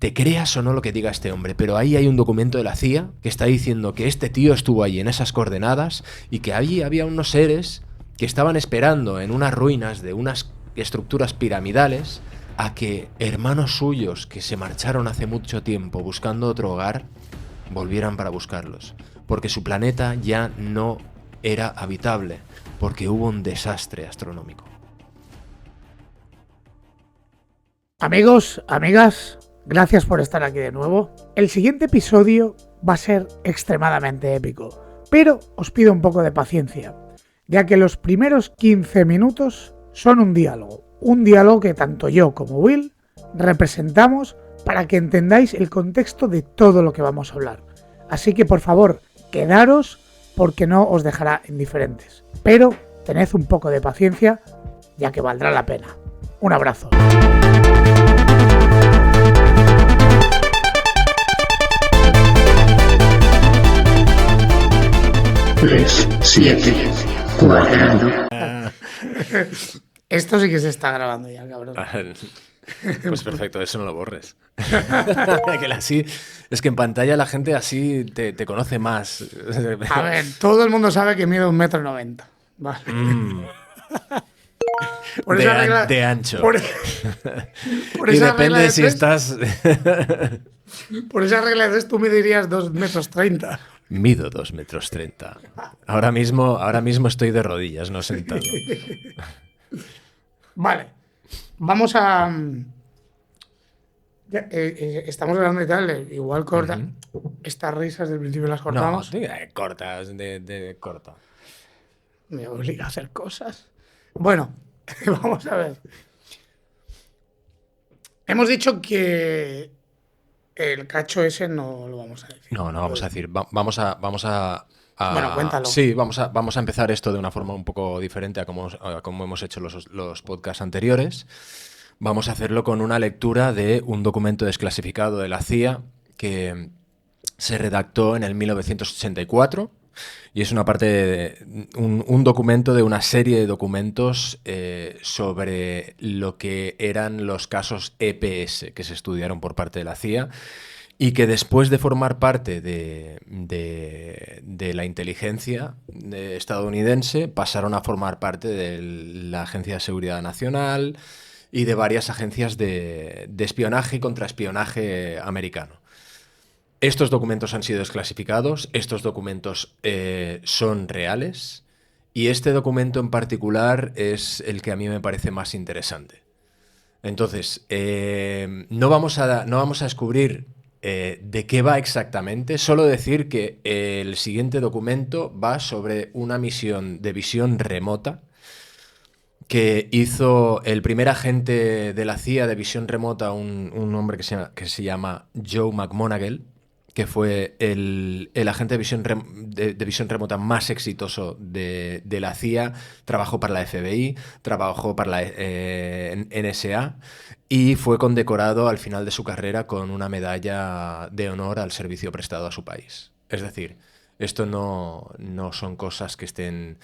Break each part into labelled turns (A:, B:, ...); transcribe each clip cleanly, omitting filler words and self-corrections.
A: te creas o no lo que diga este hombre, pero ahí hay un documento de la CIA que está diciendo que este tío estuvo ahí en esas coordenadas y que allí había unos seres que estaban esperando en unas ruinas de unas estructuras piramidales a que hermanos suyos que se marcharon hace mucho tiempo buscando otro hogar volvieran para buscarlos, porque su planeta ya no era habitable, porque hubo un desastre astronómico.
B: Amigos, amigas, gracias por estar aquí de nuevo. El siguiente episodio va a ser extremadamente épico, pero os pido un poco de paciencia, ya que los primeros 15 minutos son un diálogo que tanto yo como Will representamos para que entendáis el contexto de todo lo que vamos a hablar. Así que por favor, quedaros porque no os dejará indiferentes, pero tened un poco de paciencia, ya que valdrá la pena. Un abrazo.
C: 3, 7, 4.
B: Esto sí que se está grabando ya, cabrón.
A: Pues perfecto, eso no lo borres. Así, es que en pantalla la gente así te conoce más.
B: A ver, todo el mundo sabe que mido 1,90 m. Vale.
A: De ancho.
B: Por
A: y
B: esa
A: depende
B: regla de
A: si
B: tres,
A: estás...
B: por esa regla de 3 tú medirías 2,30 m.
A: Mido 2,30 m. Ahora mismo estoy de rodillas, no sentado.
B: Vale. Vamos a... estamos hablando y tal, igual corta. Estas risas del principio las cortamos.
A: No, cortas, corta.
B: Me obliga a hacer cosas. Bueno, vamos a ver. Hemos dicho que el cacho ese no lo vamos a decir.
A: No vamos a decir. Vamos a
B: Bueno, cuéntalo.
A: Sí, vamos a empezar esto de una forma un poco diferente a como hemos hecho los podcasts anteriores. Vamos a hacerlo con una lectura de un documento desclasificado de la CIA que se redactó en el 1984 y es una parte un documento de una serie de documentos sobre lo que eran los casos EPS que se estudiaron por parte de la CIA y que después de formar parte de la inteligencia estadounidense pasaron a formar parte de la Agencia de Seguridad Nacional y de varias agencias de espionaje y contraespionaje americano. Estos documentos han sido desclasificados, estos documentos son reales y este documento en particular es el que a mí me parece más interesante. Entonces, no vamos a descubrir de qué va exactamente, solo decir que el siguiente documento va sobre una misión de visión remota que hizo el primer agente de la CIA de visión remota, un hombre que se llama Joe McMoneagle, que fue el agente de visión remota más exitoso de la CIA. Trabajó para la FBI, trabajó para la NSA y fue condecorado al final de su carrera con una medalla de honor al servicio prestado a su país. Es decir, esto no son cosas que estén...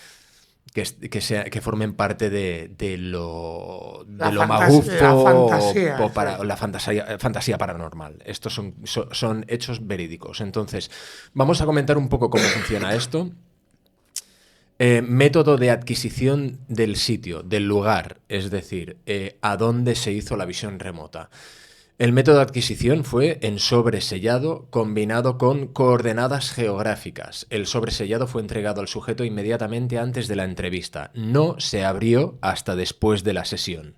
A: Que formen parte de lo magufo o la fantasía paranormal. Estos son hechos verídicos. Entonces, vamos a comentar un poco cómo funciona esto. Método de adquisición del sitio, del lugar, es decir, a dónde se hizo la visión remota. El método de adquisición fue en sobresellado combinado con coordenadas geográficas. El sobresellado fue entregado al sujeto inmediatamente antes de la entrevista. No se abrió hasta después de la sesión.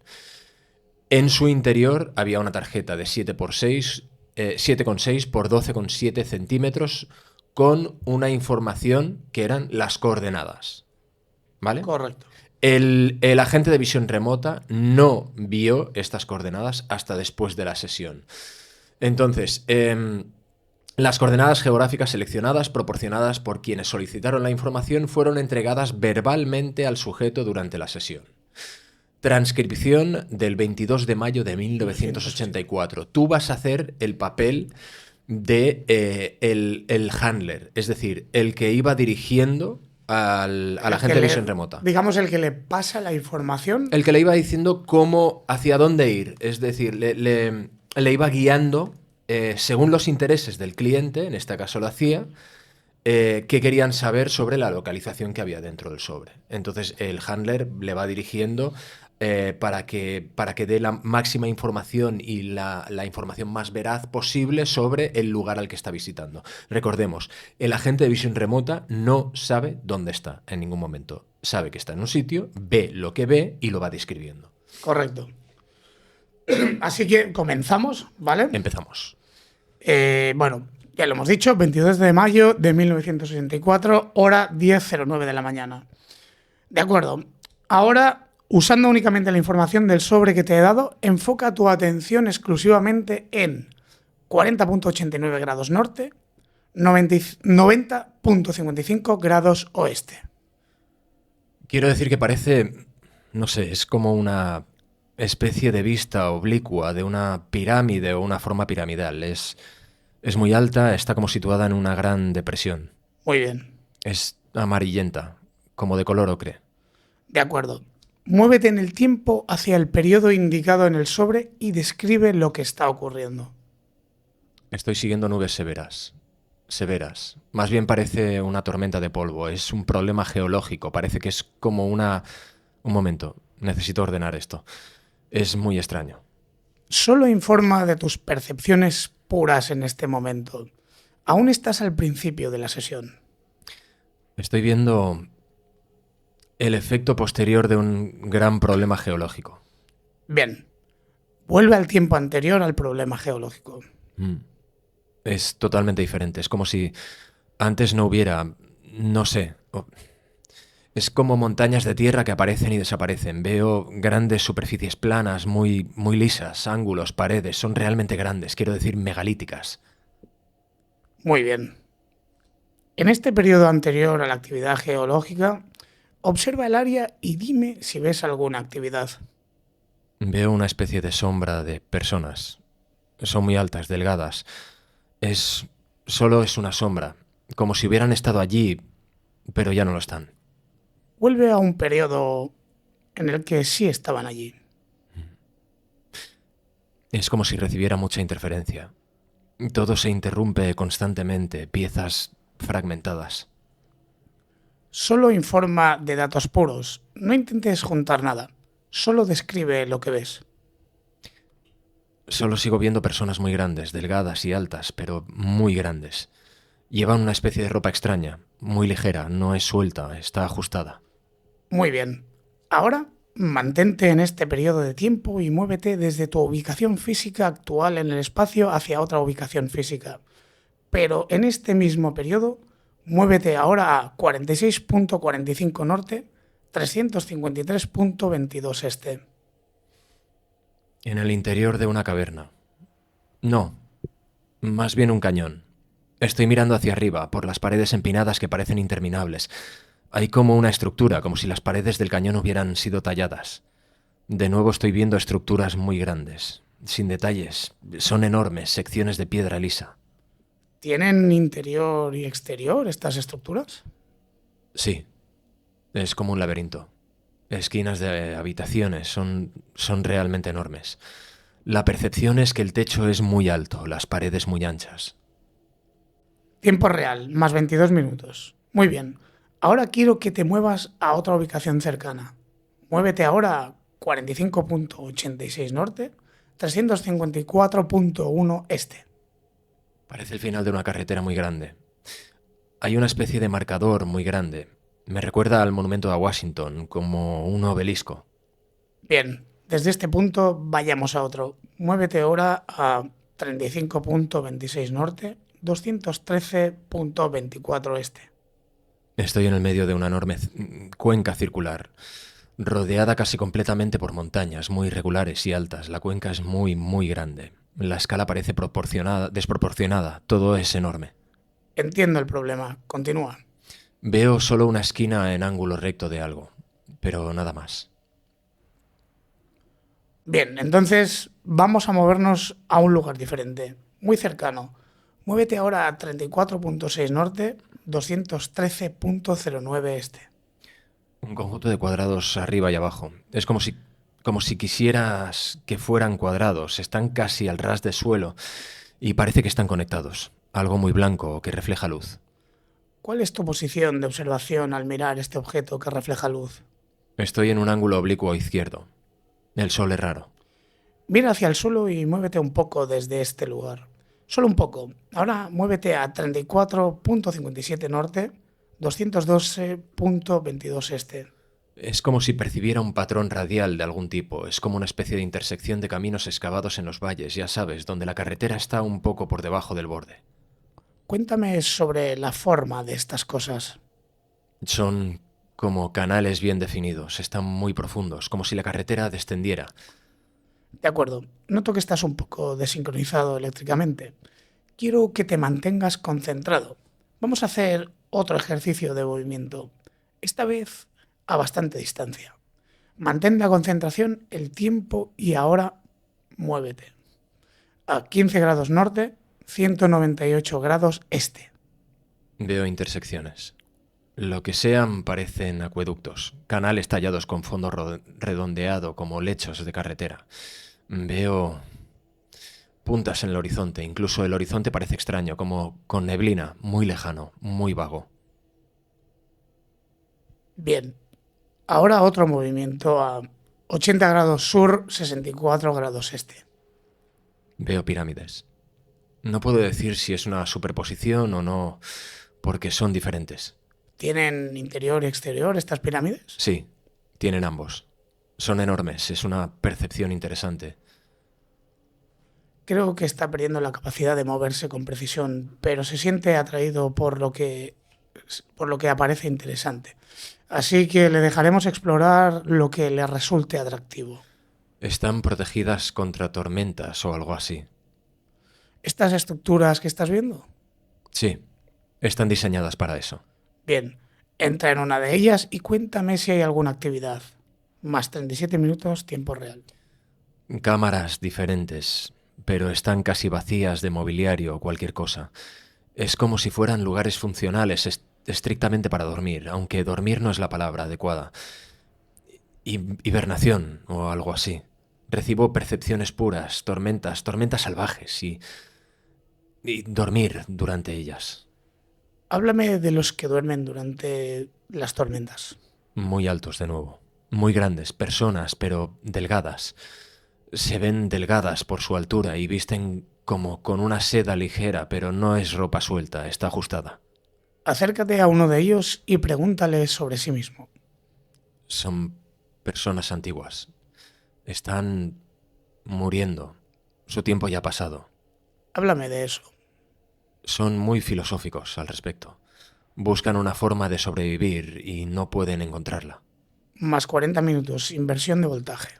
A: En su interior había una tarjeta de 7,6 por 12,7 centímetros con una información que eran las coordenadas. ¿Vale?
B: Correcto.
A: El agente de visión remota no vio estas coordenadas hasta después de la sesión. Entonces, las coordenadas geográficas seleccionadas, proporcionadas por quienes solicitaron la información, fueron entregadas verbalmente al sujeto durante la sesión. Transcripción del 22 de mayo de 1984. Tú vas a hacer el papel de el handler, es decir, el que iba dirigiendo al agente de visión remota.
B: Digamos, el que le pasa la información.
A: El que le iba diciendo hacia dónde ir. Es decir, le iba guiando según los intereses del cliente, en este caso la CIA, qué querían saber sobre la localización que había dentro del sobre. Entonces el handler le va dirigiendo para que dé la máxima información y la información más veraz posible sobre el lugar al que está visitando. Recordemos, el agente de visión remota no sabe dónde está en ningún momento. Sabe que está en un sitio, ve lo que ve y lo va describiendo.
B: Correcto. Así que comenzamos, ¿vale?
A: Empezamos.
B: Bueno, ya lo hemos dicho, 22 de mayo de 1964, hora 10:09 de la mañana. De acuerdo. Ahora, usando únicamente la información del sobre que te he dado, enfoca tu atención exclusivamente en 40.89 grados norte, 90.55 grados oeste.
A: Quiero decir que parece, no sé, es como una especie de vista oblicua de una pirámide o una forma piramidal. Es muy alta, está como situada en una gran depresión.
B: Muy bien.
A: Es amarillenta, como de color ocre.
B: De acuerdo. Muévete en el tiempo hacia el periodo indicado en el sobre y describe lo que está ocurriendo.
A: Estoy siguiendo nubes severas. Severas. Más bien parece una tormenta de polvo. Es un problema geológico. Parece que es como una... Un momento. Necesito ordenar esto. Es muy extraño.
B: Solo informa de tus percepciones puras en este momento. Aún estás al principio de la sesión.
A: Estoy viendo el efecto posterior de un gran problema geológico.
B: Bien. Vuelve al tiempo anterior al problema geológico.
A: Es totalmente diferente. Es como si antes no hubiera... No sé. Es como montañas de tierra que aparecen y desaparecen. Veo grandes superficies planas, muy lisas, ángulos, paredes. Son realmente grandes, quiero decir megalíticas.
B: Muy bien. En este periodo anterior a la actividad geológica, observa el área y dime si ves alguna actividad.
A: Veo una especie de sombra de personas. Son muy altas, delgadas. Solo es una sombra, como si hubieran estado allí, pero ya no lo están.
B: Vuelve a un periodo en el que sí estaban allí.
A: Es como si recibiera mucha interferencia. Todo se interrumpe constantemente, piezas fragmentadas.
B: Solo informa de datos puros. No intentes juntar nada. Solo describe lo que ves.
A: Solo sigo viendo personas muy grandes, delgadas y altas, pero muy grandes. Llevan una especie de ropa extraña, muy ligera, no es suelta, está ajustada.
B: Muy bien. Ahora, mantente en este periodo de tiempo y muévete desde tu ubicación física actual en el espacio hacia otra ubicación física. Pero en este mismo periodo, muévete ahora a 46.45 norte, 353.22 este.
A: En el interior de una caverna. No, más bien un cañón. Estoy mirando hacia arriba, por las paredes empinadas que parecen interminables. Hay como una estructura, como si las paredes del cañón hubieran sido talladas. De nuevo estoy viendo estructuras muy grandes, sin detalles. Son enormes, secciones de piedra lisa.
B: ¿Tienen interior y exterior estas estructuras?
A: Sí, es como un laberinto. Esquinas de habitaciones son realmente enormes. La percepción es que el techo es muy alto, las paredes muy anchas.
B: Tiempo real, más 22 minutos. Muy bien. Ahora quiero que te muevas a otra ubicación cercana. Muévete ahora a 45.86 norte, 354.1 este.
A: Parece el final de una carretera muy grande. Hay una especie de marcador muy grande. Me recuerda al monumento a Washington, como un obelisco.
B: Bien, desde este punto vayamos a otro. Muévete ahora a 35.26 norte, 213.24 este.
A: Estoy en el medio de una enorme cuenca circular, rodeada casi completamente por montañas muy irregulares y altas. La cuenca es muy grande. La escala parece desproporcionada. Todo es enorme.
B: Entiendo el problema. Continúa.
A: Veo solo una esquina en ángulo recto de algo, pero nada más.
B: Bien, entonces vamos a movernos a un lugar diferente, muy cercano. Muévete ahora a 34.6 norte, 213.09 este.
A: Un conjunto de cuadrados arriba y abajo. Es como si quisieras que fueran cuadrados. Están casi al ras de suelo. Y parece que están conectados. Algo muy blanco que refleja luz.
B: ¿Cuál es tu posición de observación al mirar este objeto que refleja luz?
A: Estoy en un ángulo oblicuo izquierdo. El sol es raro.
B: Mira hacia el suelo y muévete un poco desde este lugar. Solo un poco. Ahora muévete a 34.57 norte, 212.22 este.
A: Es como si percibiera un patrón radial de algún tipo. Es como una especie de intersección de caminos excavados en los valles, ya sabes, donde la carretera está un poco por debajo del borde.
B: Cuéntame sobre la forma de estas cosas.
A: Son como canales bien definidos, están muy profundos, como si la carretera descendiera.
B: De acuerdo, noto que estás un poco desincronizado eléctricamente. Quiero que te mantengas concentrado. Vamos a hacer otro ejercicio de movimiento, esta vez a bastante distancia. Mantén la concentración, el tiempo y ahora muévete. A 15 grados norte, 198 grados este.
A: Veo intersecciones. Lo que sean parecen acueductos, canales tallados con fondo redondeado como lechos de carretera. Veo puntas en el horizonte, incluso el horizonte parece extraño, como con neblina, muy lejano, muy vago.
B: Bien, ahora otro movimiento a 80 grados sur, 64 grados este.
A: Veo pirámides. No puedo decir si es una superposición o no, porque son diferentes.
B: ¿Tienen interior y exterior estas pirámides?
A: Sí, tienen ambos. Son enormes, es una percepción interesante.
B: Creo que está perdiendo la capacidad de moverse con precisión, pero se siente atraído por lo que aparece interesante. Así que le dejaremos explorar lo que le resulte atractivo.
A: Están protegidas contra tormentas o algo así.
B: ¿Estas estructuras que estás viendo?
A: Sí, están diseñadas para eso.
B: Bien, entra en una de ellas y cuéntame si hay alguna actividad. Más 37 minutos, tiempo real.
A: Cámaras diferentes, pero están casi vacías de mobiliario o cualquier cosa. Es como si fueran lugares funcionales estrictamente para dormir, aunque dormir no es la palabra adecuada. Hibernación o algo así. Recibo percepciones puras, tormentas salvajes y dormir durante ellas.
B: Háblame de los que duermen durante las tormentas.
A: Muy altos de nuevo. Muy grandes, personas, pero delgadas. Se ven delgadas por su altura y visten como con una seda ligera, pero no es ropa suelta, está ajustada.
B: Acércate a uno de ellos y pregúntale sobre sí mismo.
A: Son personas antiguas. Están muriendo. Su tiempo ya ha pasado.
B: Háblame de eso.
A: Son muy filosóficos al respecto. Buscan una forma de sobrevivir y no pueden encontrarla.
B: Más 40 minutos, inversión de voltaje.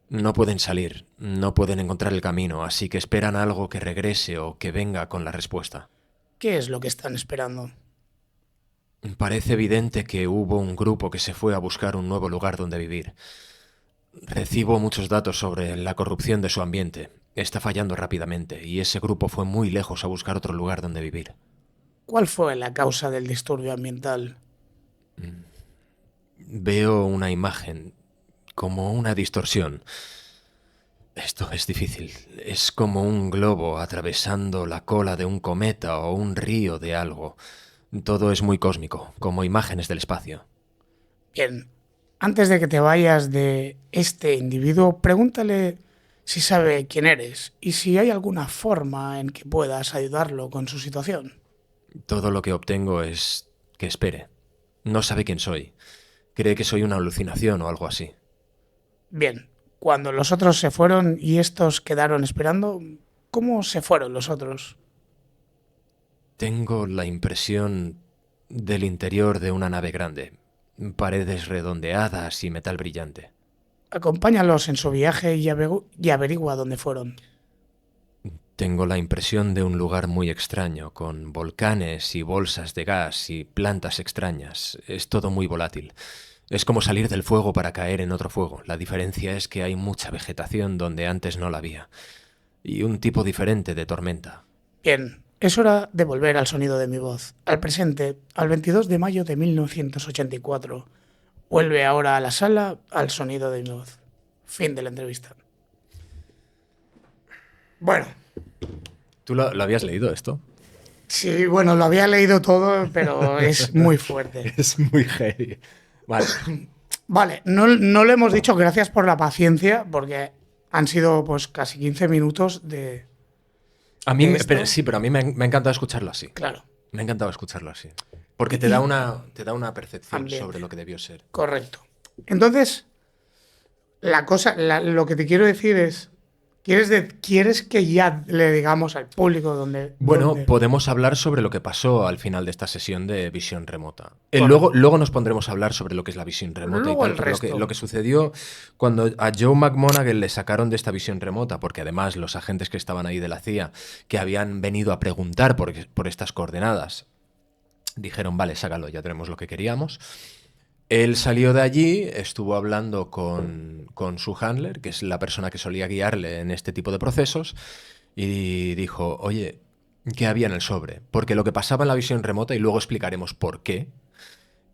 A: No pueden salir, no pueden encontrar el camino, así que esperan algo que regrese o que venga con la respuesta.
B: ¿Qué es lo que están esperando?
A: Parece evidente que hubo un grupo que se fue a buscar un nuevo lugar donde vivir. Recibo muchos datos sobre la corrupción de su ambiente. Está fallando rápidamente y ese grupo fue muy lejos a buscar otro lugar donde vivir.
B: ¿Cuál fue la causa del disturbio ambiental?
A: Veo una imagen, como una distorsión. Esto es difícil. Es como un globo atravesando la cola de un cometa o un río de algo. Todo es muy cósmico, como imágenes del espacio.
B: Bien, antes de que te vayas de este individuo, pregúntale si sabe quién eres y si hay alguna forma en que puedas ayudarlo con su situación.
A: Todo lo que obtengo es que espere. No sabe quién soy. Cree que soy una alucinación o algo así.
B: Bien, cuando los otros se fueron y estos quedaron esperando, ¿cómo se fueron los otros?
A: Tengo la impresión del interior de una nave grande. Paredes redondeadas y metal brillante.
B: Acompáñalos en su viaje y averigua dónde fueron.
A: Tengo la impresión de un lugar muy extraño, con volcanes y bolsas de gas y plantas extrañas. Es todo muy volátil. Es como salir del fuego para caer en otro fuego. La diferencia es que hay mucha vegetación donde antes no la había. Y un tipo diferente de tormenta.
B: Bien, es hora de volver al sonido de mi voz, al presente, al 22 de mayo de 1984. Vuelve ahora a la sala al sonido de mi voz. Fin de la entrevista. Bueno,
A: ¿Tú lo habías leído esto?
B: Sí, bueno, lo había leído todo, pero es muy fuerte.
A: Es muy heavy. Vale.
B: Vale, no le hemos dicho gracias por la paciencia, porque han sido pues casi 15 minutos de esto.
A: Sí, pero a mí me ha encantado escucharlo así.
B: Claro,
A: Me ha encantado escucharlo así. Porque te
B: Y-
A: da una percepción
B: ambiente.
A: sobre lo que debió ser.
B: Correcto. Entonces, lo que te quiero decir es, ¿quieres que ya le digamos al público
A: Bueno,
B: dónde?
A: podemos hablar sobre lo que pasó al final de esta sesión de visión remota.
B: Correcto.
A: Luego nos pondremos a hablar sobre lo que es la visión remota y
B: Luego
A: tal,
B: el
A: pero
B: resto.
A: lo que sucedió cuando a Joe McMonagall le sacaron de esta visión remota, porque además los agentes que estaban ahí de la CIA, que habían venido a preguntar por estas coordenadas, dijeron, vale, sácalo, ya tenemos lo que queríamos. Él salió de allí, estuvo hablando con su handler, que es la persona que solía guiarle en este tipo de procesos, y dijo, oye, ¿qué había en el sobre? Porque lo que pasaba en la visión remota, y luego explicaremos por qué,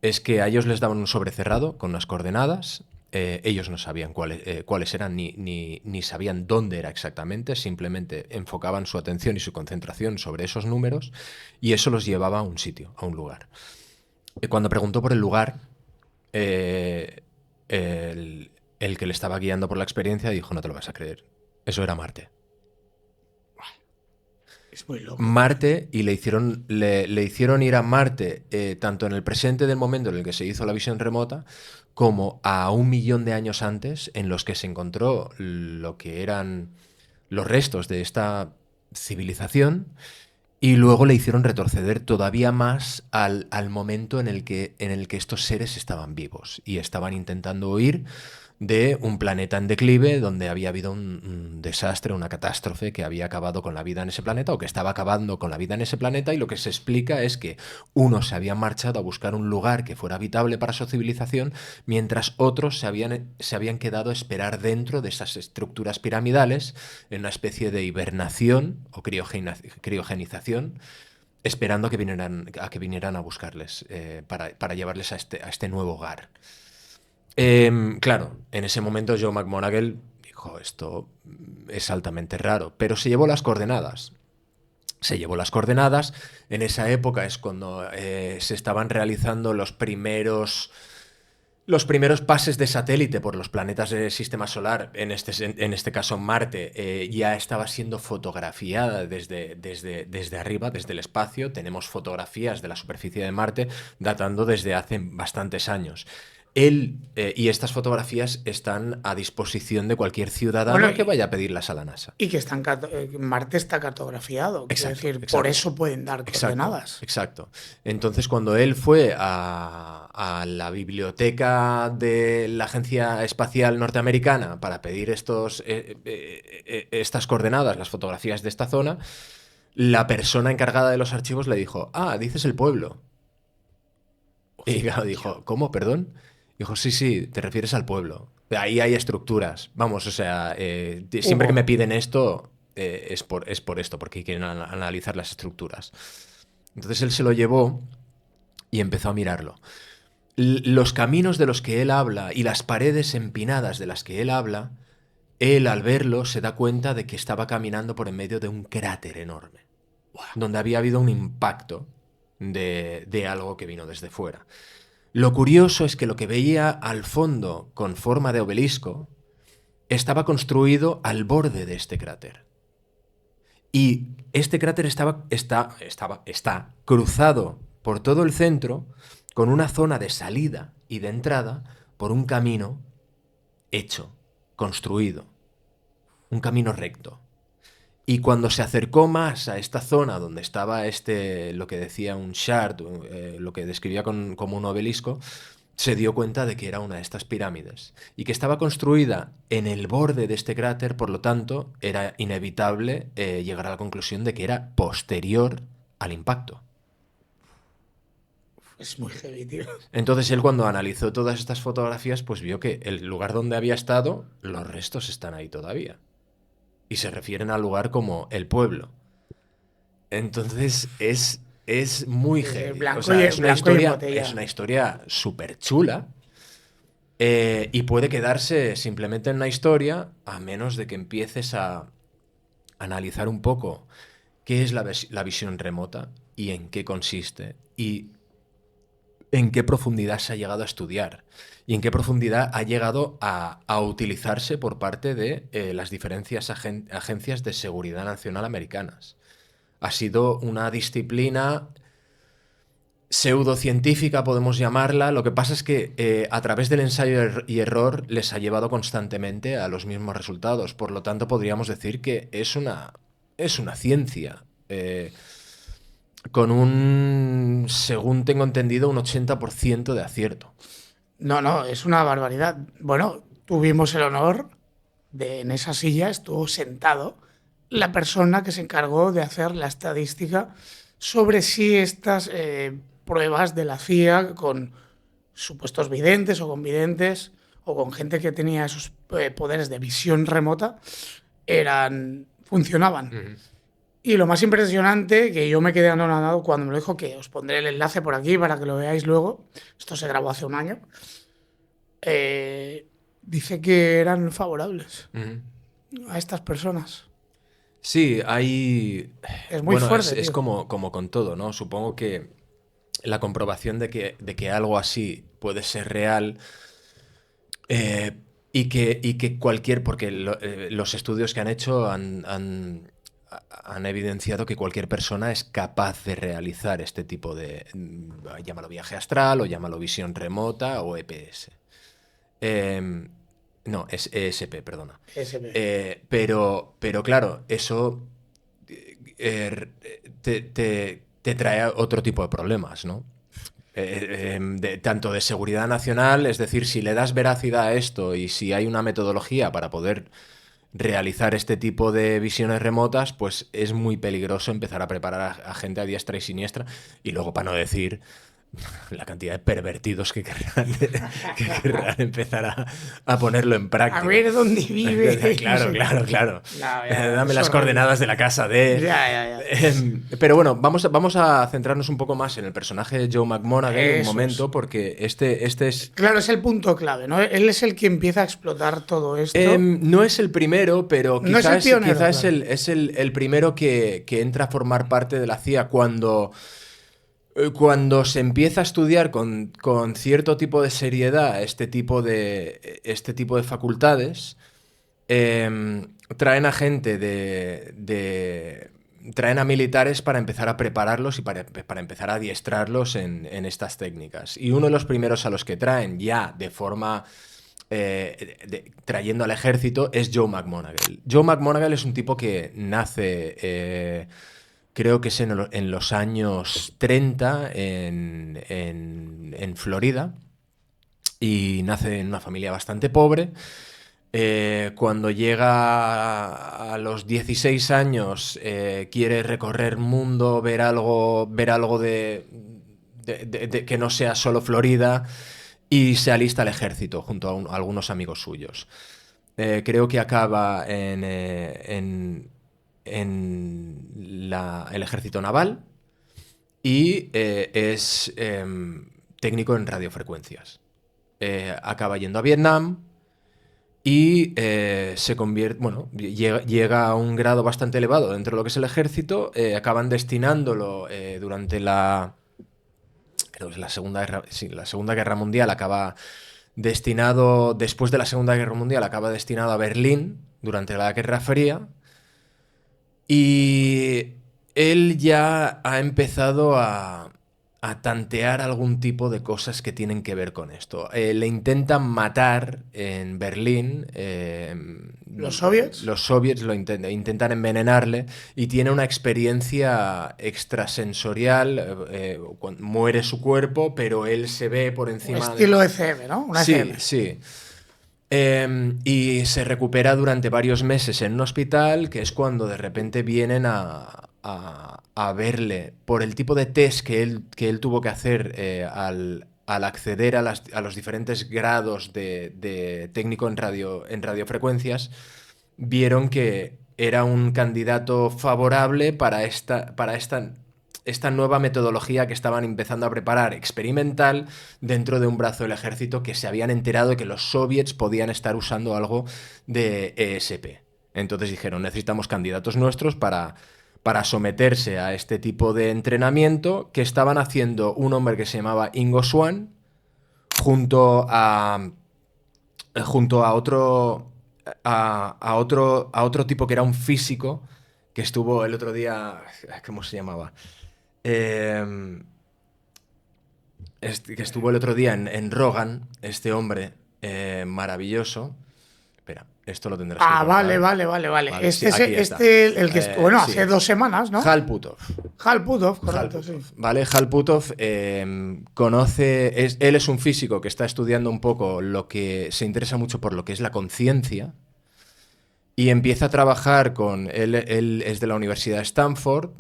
A: es que a ellos les daban un sobre cerrado con unas coordenadas, ellos no sabían cuáles eran ni sabían dónde era exactamente, simplemente enfocaban su atención y su concentración sobre esos números y eso los llevaba a un sitio, a un lugar. Cuando preguntó por el lugar, eh, el que le estaba guiando por la experiencia dijo, no te lo vas a creer, eso era Marte.
B: Es muy loco.
A: Marte y le hicieron ir a Marte tanto en el presente del momento en el que se hizo la visión remota como a 1 millón de años antes en los que se encontró lo que eran los restos de esta civilización y luego le hicieron retroceder todavía más al momento en el que estos seres estaban vivos y estaban intentando huir de un planeta en declive donde había habido un desastre, una catástrofe que había acabado con la vida en ese planeta o que estaba acabando con la vida en ese planeta y lo que se explica es que unos se habían marchado a buscar un lugar que fuera habitable para su civilización mientras otros se habían quedado a esperar dentro de esas estructuras piramidales en una especie de hibernación o criogenización esperando a que vinieran a buscarles para llevarles a este nuevo hogar. Claro, en ese momento Joe McMonagall dijo, esto es altamente raro, pero se llevó las coordenadas. Se llevó las coordenadas, en esa época es cuando se estaban realizando los primeros pases de satélite por los planetas del sistema solar, en este caso Marte, ya estaba siendo fotografiada desde arriba, desde el espacio. Tenemos fotografías de la superficie de Marte datando desde hace bastantes años. Y estas fotografías están a disposición de cualquier ciudadano
B: Bueno,
A: que vaya a pedirlas a la NASA.
B: Y que Marte está cartografiado. Quiero
A: Exacto,
B: decir,
A: exacto.
B: por eso pueden dar coordenadas.
A: Exacto. Entonces, cuando él fue a la biblioteca de la Agencia Espacial Norteamericana para pedir estas coordenadas, las fotografías de esta zona, la persona encargada de los archivos le dijo, dices el pueblo. Y claro, dijo, ¿cómo? ¿Perdón? Dijo, sí, te refieres al pueblo. Ahí hay estructuras. Vamos, o sea, siempre que me piden esto es por esto, porque quieren analizar las estructuras. Entonces él se lo llevó y empezó a mirarlo. Los caminos de los que él habla y las paredes empinadas de las que él habla, él al verlo se da cuenta de que estaba caminando por en medio de un cráter enorme, donde había habido un impacto de algo que vino desde fuera. Lo curioso es que lo que veía al fondo con forma de obelisco estaba construido al borde de este cráter. Y este cráter está cruzado por todo el centro con una zona de salida y de entrada por un camino hecho, construido, un camino recto. Y cuando se acercó más a esta zona donde estaba lo que decía un shard, lo que describía como un obelisco, se dio cuenta de que era una de estas pirámides y que estaba construida en el borde de este cráter, por lo tanto, era inevitable llegar a la conclusión de que era posterior al impacto.
B: Es muy heavy, tío.
A: Entonces él cuando analizó todas estas fotografías, pues vio que el lugar donde había estado, los restos están ahí todavía. Y se refieren al lugar como el pueblo. Entonces es muy heavy.
B: Blanco
A: O sea,
B: y-
A: es
B: blanco y en botella.
A: una historia súper chula. Y puede quedarse simplemente en una historia, a menos de que empieces a analizar un poco qué es la visión remota y en qué consiste y en qué profundidad se ha llegado a estudiar y en qué profundidad ha llegado a utilizarse por parte de las diferentes agencias de seguridad nacional americanas. Ha sido una disciplina pseudocientífica, podemos llamarla. Lo que pasa es que a través del ensayo y error les ha llevado constantemente a los mismos resultados. Por lo tanto, podríamos decir que es una ciencia. Con un, según tengo entendido, un 80% de acierto.
B: No, es una barbaridad. Bueno, tuvimos el honor de en esa silla estuvo sentado la persona que se encargó de hacer la estadística sobre si estas pruebas de la CIA con supuestos videntes o con videntes o con gente que tenía esos poderes de visión remota funcionaban. Y lo más impresionante, que yo me quedé anonadado cuando me lo dijo, que os pondré el enlace por aquí para que lo veáis luego, esto se grabó hace un año, dice que eran favorables a estas personas.
A: Sí, hay...
B: Es muy fuerte.
A: Es como con todo, ¿no? Supongo que la comprobación de que algo así puede ser real y que cualquier... Porque los estudios que han hecho han evidenciado que cualquier persona es capaz de realizar este tipo de... llámalo viaje astral o llámalo visión remota o EPS. No, es ESP, perdona.
B: ESP.
A: Pero claro, eso te trae otro tipo de problemas, ¿no? Tanto de seguridad nacional, es decir, si le das veracidad a esto y si hay una metodología para poder realizar este tipo de visiones remotas, pues es muy peligroso empezar a preparar a gente a diestra y siniestra. Y luego, para no decir la cantidad de pervertidos que querrán empezar a ponerlo en práctica.
B: A ver dónde vive.
A: Claro.
B: No,
A: dame las coordenadas de la casa de...
B: Ya.
A: Pero bueno, vamos a centrarnos un poco más en el personaje de Joe McMoneagle un momento, porque este es...
B: Claro, es el punto clave, ¿no? Él es el que empieza a explotar todo esto.
A: No es el primero, pero
B: no
A: quizás
B: es el pionero,
A: quizá
B: claro.
A: es el primero que entra a formar parte de la CIA cuando se empieza a estudiar con cierto tipo de seriedad este tipo de facultades. Traen a gente traen a militares para empezar a prepararlos y para empezar a adiestrarlos en estas técnicas. Y uno de los primeros a los que traen ya de forma... trayendo al ejército es Joe McMoneagle. Joe McMoneagle es un tipo que nace... creo que es en los años 30 en Florida, y nace en una familia bastante pobre. Cuando llega a los 16 años quiere recorrer mundo, ver algo de que no sea solo Florida, y se alista al ejército junto a algunos amigos suyos. Creo que acaba en el ejército naval y es técnico en radiofrecuencias. Acaba yendo a Vietnam y se convierte, llega a un grado bastante elevado dentro de lo que es el ejército. Acaban destinándolo durante creo que es la Segunda Guerra Mundial. Acaba destinado, después de la Segunda Guerra Mundial, acaba destinado a Berlín durante la Guerra Fría. Y él ya ha empezado a tantear algún tipo de cosas que tienen que ver con esto. Le intentan matar en Berlín.
B: ¿Los soviets?
A: Los soviets lo intentan envenenarle, y tiene una experiencia extrasensorial. Muere su cuerpo, pero él se ve por encima.
B: Estilo ECM, ¿no? Una ECM.
A: Sí. Y se recupera durante varios meses en un hospital, que es cuando de repente vienen a verle por el tipo de test que él tuvo que hacer al acceder a los diferentes grados de técnico en radiofrecuencias. Vieron que era un candidato favorable para esta nueva metodología que estaban empezando a preparar, experimental, dentro de un brazo del ejército, que se habían enterado de que los soviets podían estar usando algo de ESP. Entonces dijeron, necesitamos candidatos nuestros para para someterse a este tipo de entrenamiento que estaban haciendo un hombre que se llamaba Ingo Swann junto a otro tipo que era un físico que estuvo el otro día, ¿cómo se llamaba? Que estuvo el otro día en Rogan, este hombre maravilloso. Espera, esto lo tendrás que cortar.
B: Vale.
A: Vale,
B: Este
A: sí, aquí está.
B: el que bueno,
A: Sí.
B: hace 2 semanas, ¿no?
A: Hal Puthoff.
B: Hal Puthoff, correcto,
A: Hal Puthoff,
B: sí.
A: ¿vale? Hal Puthoff él es un físico que está estudiando un poco se interesa mucho por lo que es la conciencia y empieza a trabajar él es de la Universidad de Stanford,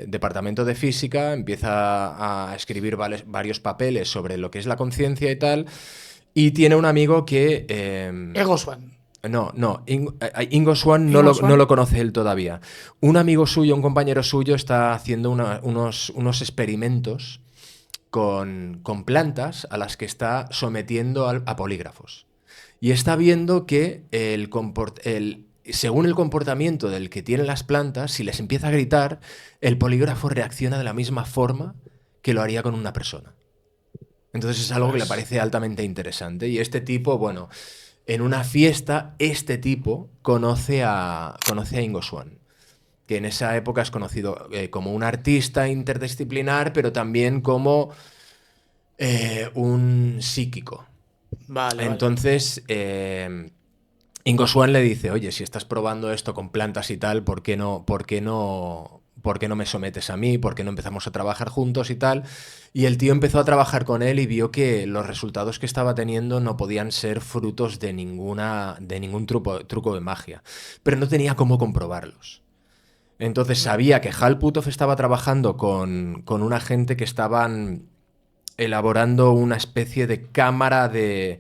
A: departamento de física, empieza a escribir varios papeles sobre lo que es la conciencia y tal, y tiene un amigo que...
B: Ego Swan.
A: No, Ingo Swann no lo conoce él todavía. Un amigo suyo, un compañero suyo, está haciendo unos experimentos con plantas a las que está sometiendo a polígrafos. Y está viendo que según el comportamiento del que tienen las plantas, si les empieza a gritar, el polígrafo reacciona de la misma forma que lo haría con una persona. Entonces es algo que le parece altamente interesante. Y este tipo, bueno... En una fiesta, este tipo conoce a Ingo Swann, que en esa época es conocido como un artista interdisciplinar, pero también como un psíquico.
B: Vale.
A: Entonces, Ingo Swann le dice, oye, si estás probando esto con plantas y tal, ¿por qué no me sometes a mí? ¿Por qué no empezamos a trabajar juntos y tal? Y el tío empezó a trabajar con él y vio que los resultados que estaba teniendo no podían ser frutos de ningún truco de magia. Pero no tenía cómo comprobarlos. Entonces sabía que Hal Puthoff estaba trabajando con una gente que estaban elaborando una especie de cámara de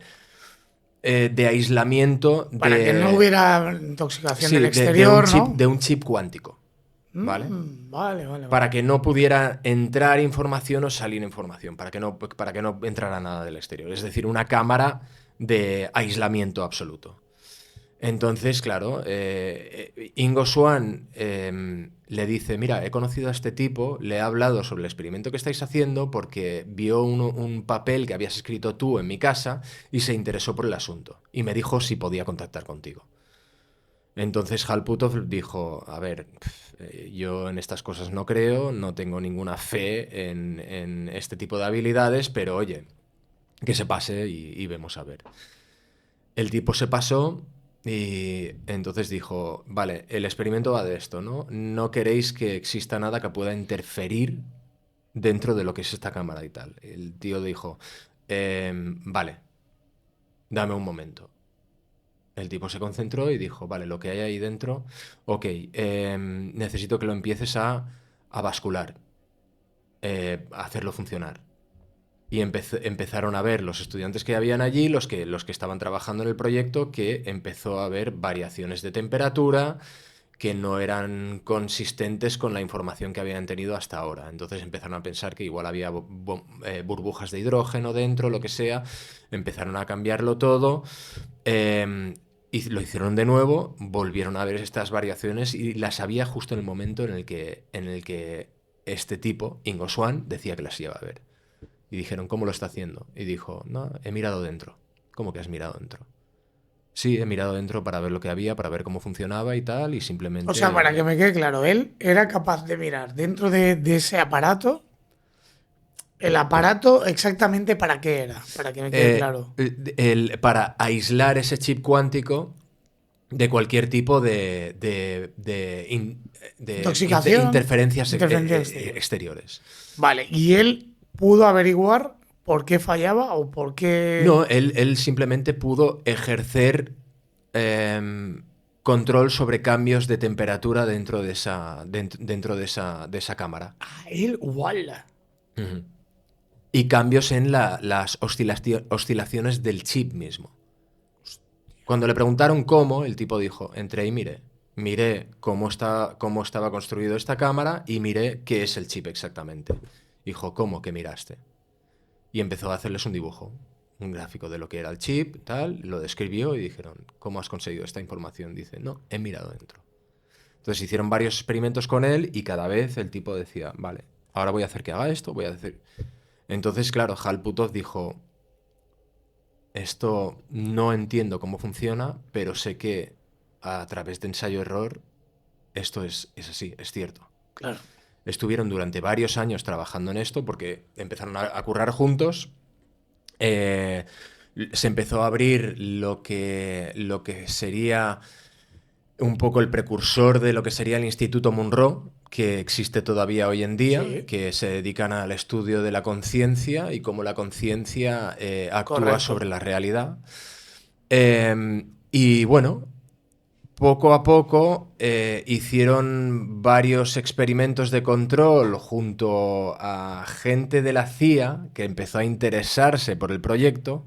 A: aislamiento.
B: Para que no hubiera intoxicación del exterior,
A: de un chip cuántico. ¿Vale?
B: Vale.
A: Para que no pudiera entrar información o salir información, para que no entrara nada del exterior. Es decir, una cámara de aislamiento absoluto. Entonces, claro, Ingo Swann le dice, mira, he conocido a este tipo, le he hablado sobre el experimento que estáis haciendo porque vio un papel que habías escrito tú en mi casa y se interesó por el asunto. Y me dijo si podía contactar contigo. Entonces Hal Puthoff dijo, a ver, yo en estas cosas no creo, no tengo ninguna fe en este tipo de habilidades, pero oye, que se pase y vemos a ver. El tipo se pasó y entonces dijo, vale, el experimento va de esto, ¿no? No queréis que exista nada que pueda interferir dentro de lo que es esta cámara y tal. El tío dijo, vale, dame un momento. El tipo se concentró y dijo, vale, lo que hay ahí dentro, ok, necesito que lo empieces a bascular, a hacerlo funcionar. Y empezaron a ver los estudiantes que habían allí, los que estaban trabajando en el proyecto, que empezó a haber variaciones de temperatura que no eran consistentes con la información que habían tenido hasta ahora. Entonces empezaron a pensar que igual había burbujas de hidrógeno dentro, lo que sea. Empezaron a cambiarlo todo. Y lo hicieron de nuevo, volvieron a ver estas variaciones y las había justo en el momento en el que este tipo, Ingo Swann, decía que las iba a ver. Y dijeron, ¿cómo lo está haciendo? Y dijo, no, he mirado dentro. ¿Cómo que has mirado dentro? Sí, he mirado dentro para ver lo que había, para ver cómo funcionaba y tal, y simplemente...
B: O sea, para que me quede claro, él era capaz de mirar dentro de ese aparato. ¿El aparato exactamente para qué era? Para que me quede claro.
A: Para aislar ese chip cuántico de cualquier tipo de
B: Intoxicación,
A: interferencias
B: interferencias
A: exteriores.
B: Vale, ¿y él pudo averiguar por qué fallaba o por qué...?
A: No, él simplemente pudo ejercer control sobre cambios de temperatura dentro de esa cámara.
B: Él, ¡wala!
A: Uh-huh. Y cambios en las oscilaciones del chip mismo. Cuando le preguntaron cómo, el tipo dijo, entré y miré cómo estaba construido esta cámara y miré qué es el chip exactamente. Dijo, ¿cómo que miraste? Y empezó a hacerles un dibujo, un gráfico de lo que era el chip, tal, lo describió y dijeron, ¿cómo has conseguido esta información? Dice, no, he mirado dentro. Entonces hicieron varios experimentos con él y cada vez el tipo decía, vale, ahora voy a hacer que haga esto, voy a hacer... Entonces, claro, Hal Puthoff dijo, esto no entiendo cómo funciona, pero sé que a través de ensayo-error esto es así, es cierto.
B: Claro.
A: Estuvieron durante varios años trabajando en esto porque empezaron a currar juntos. Se empezó a abrir lo que sería un poco el precursor de lo que sería el Instituto Monroe, que existe todavía hoy en día,
B: Sí.
A: que se dedican al estudio de la conciencia y cómo la conciencia actúa
B: Correcto.
A: sobre la realidad. Y bueno, poco a poco hicieron varios experimentos de control junto a gente de la CIA que empezó a interesarse por el proyecto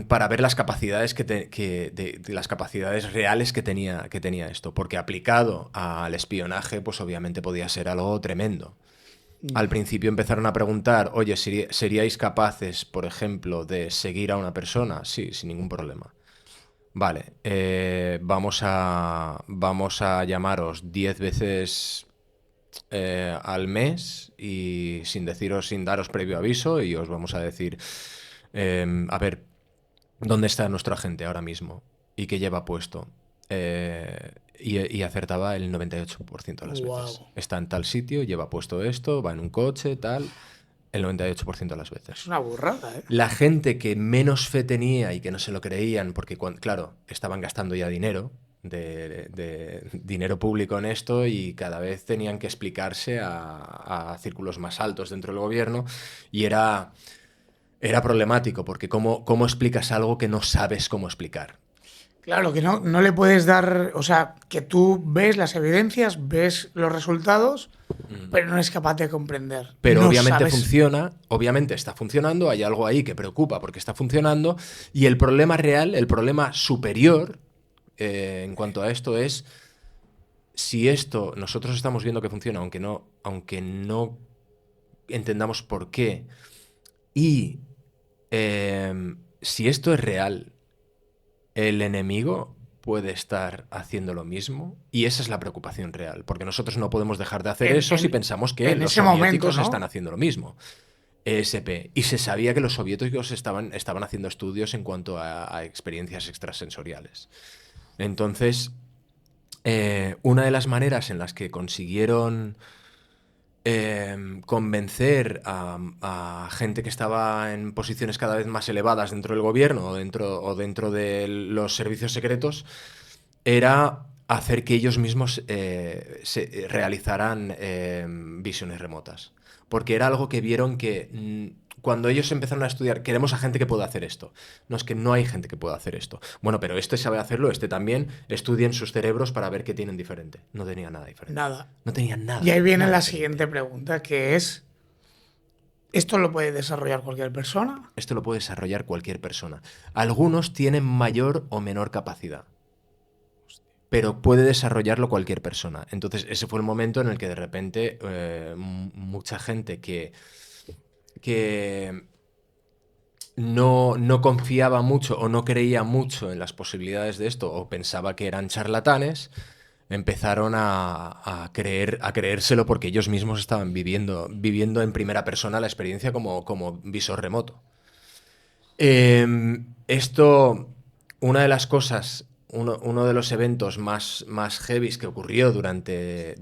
A: para ver las capacidades de las capacidades reales que tenía esto, porque aplicado al espionaje, pues obviamente podía ser algo tremendo. Al principio empezaron a preguntar, oye, ¿seríais capaces, por ejemplo, de seguir a una persona? Sí, sin ningún problema. Vale, vamos a llamaros 10 veces al mes y sin daros previo aviso, y os vamos a decir, a ver, ¿dónde está nuestro agente ahora mismo? ¿Y qué lleva puesto? Y acertaba el 98% de las veces.
B: Guau.
A: Está en tal sitio, lleva puesto esto, va en un coche, tal. El 98% de las veces.
B: Es una burrada, ¿eh?
A: La gente que menos fe tenía y que no se lo creían, porque, claro, estaban gastando ya dinero, de dinero público en esto, y cada vez tenían que explicarse a círculos más altos dentro del gobierno, y era problemático, porque ¿cómo explicas algo que no sabes cómo explicar?
B: Claro, que no le puedes dar, o sea, que tú ves las evidencias, ves los resultados, pero no eres capaz de comprender.
A: Pero
B: No
A: obviamente
B: sabes.
A: funciona, obviamente está funcionando, hay algo ahí que preocupa porque está funcionando, y el problema real, el problema superior en cuanto a esto es si esto nosotros estamos viendo que funciona, aunque no entendamos por qué, y si esto es real, el enemigo puede estar haciendo lo mismo, y esa es la preocupación real, porque nosotros no podemos dejar de hacer eso si pensamos que
B: en
A: los
B: ese momento,
A: soviéticos
B: ¿no?
A: están haciendo lo mismo. ESP. Y se sabía que los soviéticos estaban haciendo estudios en cuanto a experiencias extrasensoriales. Entonces, una de las maneras en las que consiguieron convencer a gente que estaba en posiciones cada vez más elevadas dentro del gobierno o dentro de los servicios secretos era hacer que ellos mismos realizaran visiones remotas. Porque era algo que vieron que cuando ellos empezaron a estudiar, queremos a gente que pueda hacer esto. No, es que no hay gente que pueda hacer esto. Bueno, pero este sabe hacerlo, este también. Estudien sus cerebros para ver qué tienen diferente. No tenía nada diferente.
B: Nada.
A: No tenía nada.
B: Y ahí viene
A: nada
B: la
A: diferente.
B: siguiente pregunta, que es, ¿esto lo puede desarrollar cualquier persona?
A: Esto lo puede desarrollar cualquier persona. Algunos tienen mayor o menor capacidad, pero puede desarrollarlo cualquier persona. Entonces, ese fue el momento en el que de repente mucha gente que no confiaba mucho o no creía mucho en las posibilidades de esto, o pensaba que eran charlatanes, empezaron a creérselo porque ellos mismos estaban viviendo en primera persona la experiencia como visor remoto. Esto, una de las cosas, uno de los eventos más heavies que ocurrió durante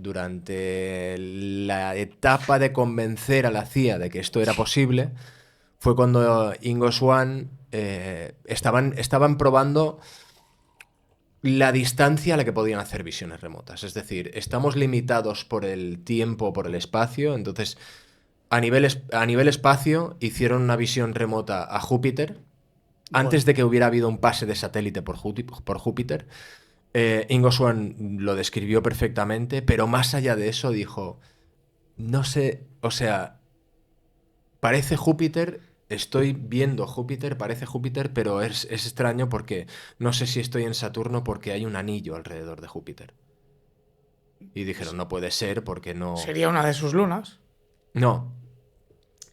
A: la etapa de convencer a la CIA de que esto era posible fue cuando Ingo Swann estaban probando la distancia a la que podían hacer visiones remotas. Es decir, estamos limitados por el tiempo, por el espacio, entonces a nivel espacio hicieron una visión remota a Júpiter. Antes de que hubiera habido un pase de satélite por Júpiter, Ingo Swann lo describió perfectamente, pero más allá de eso dijo, no sé, o sea, parece Júpiter, estoy viendo Júpiter, parece Júpiter, pero es extraño porque no sé si estoy en Saturno porque hay un anillo alrededor de Júpiter. Y dijeron, no puede ser porque no...
B: Sería una de sus lunas.
A: No.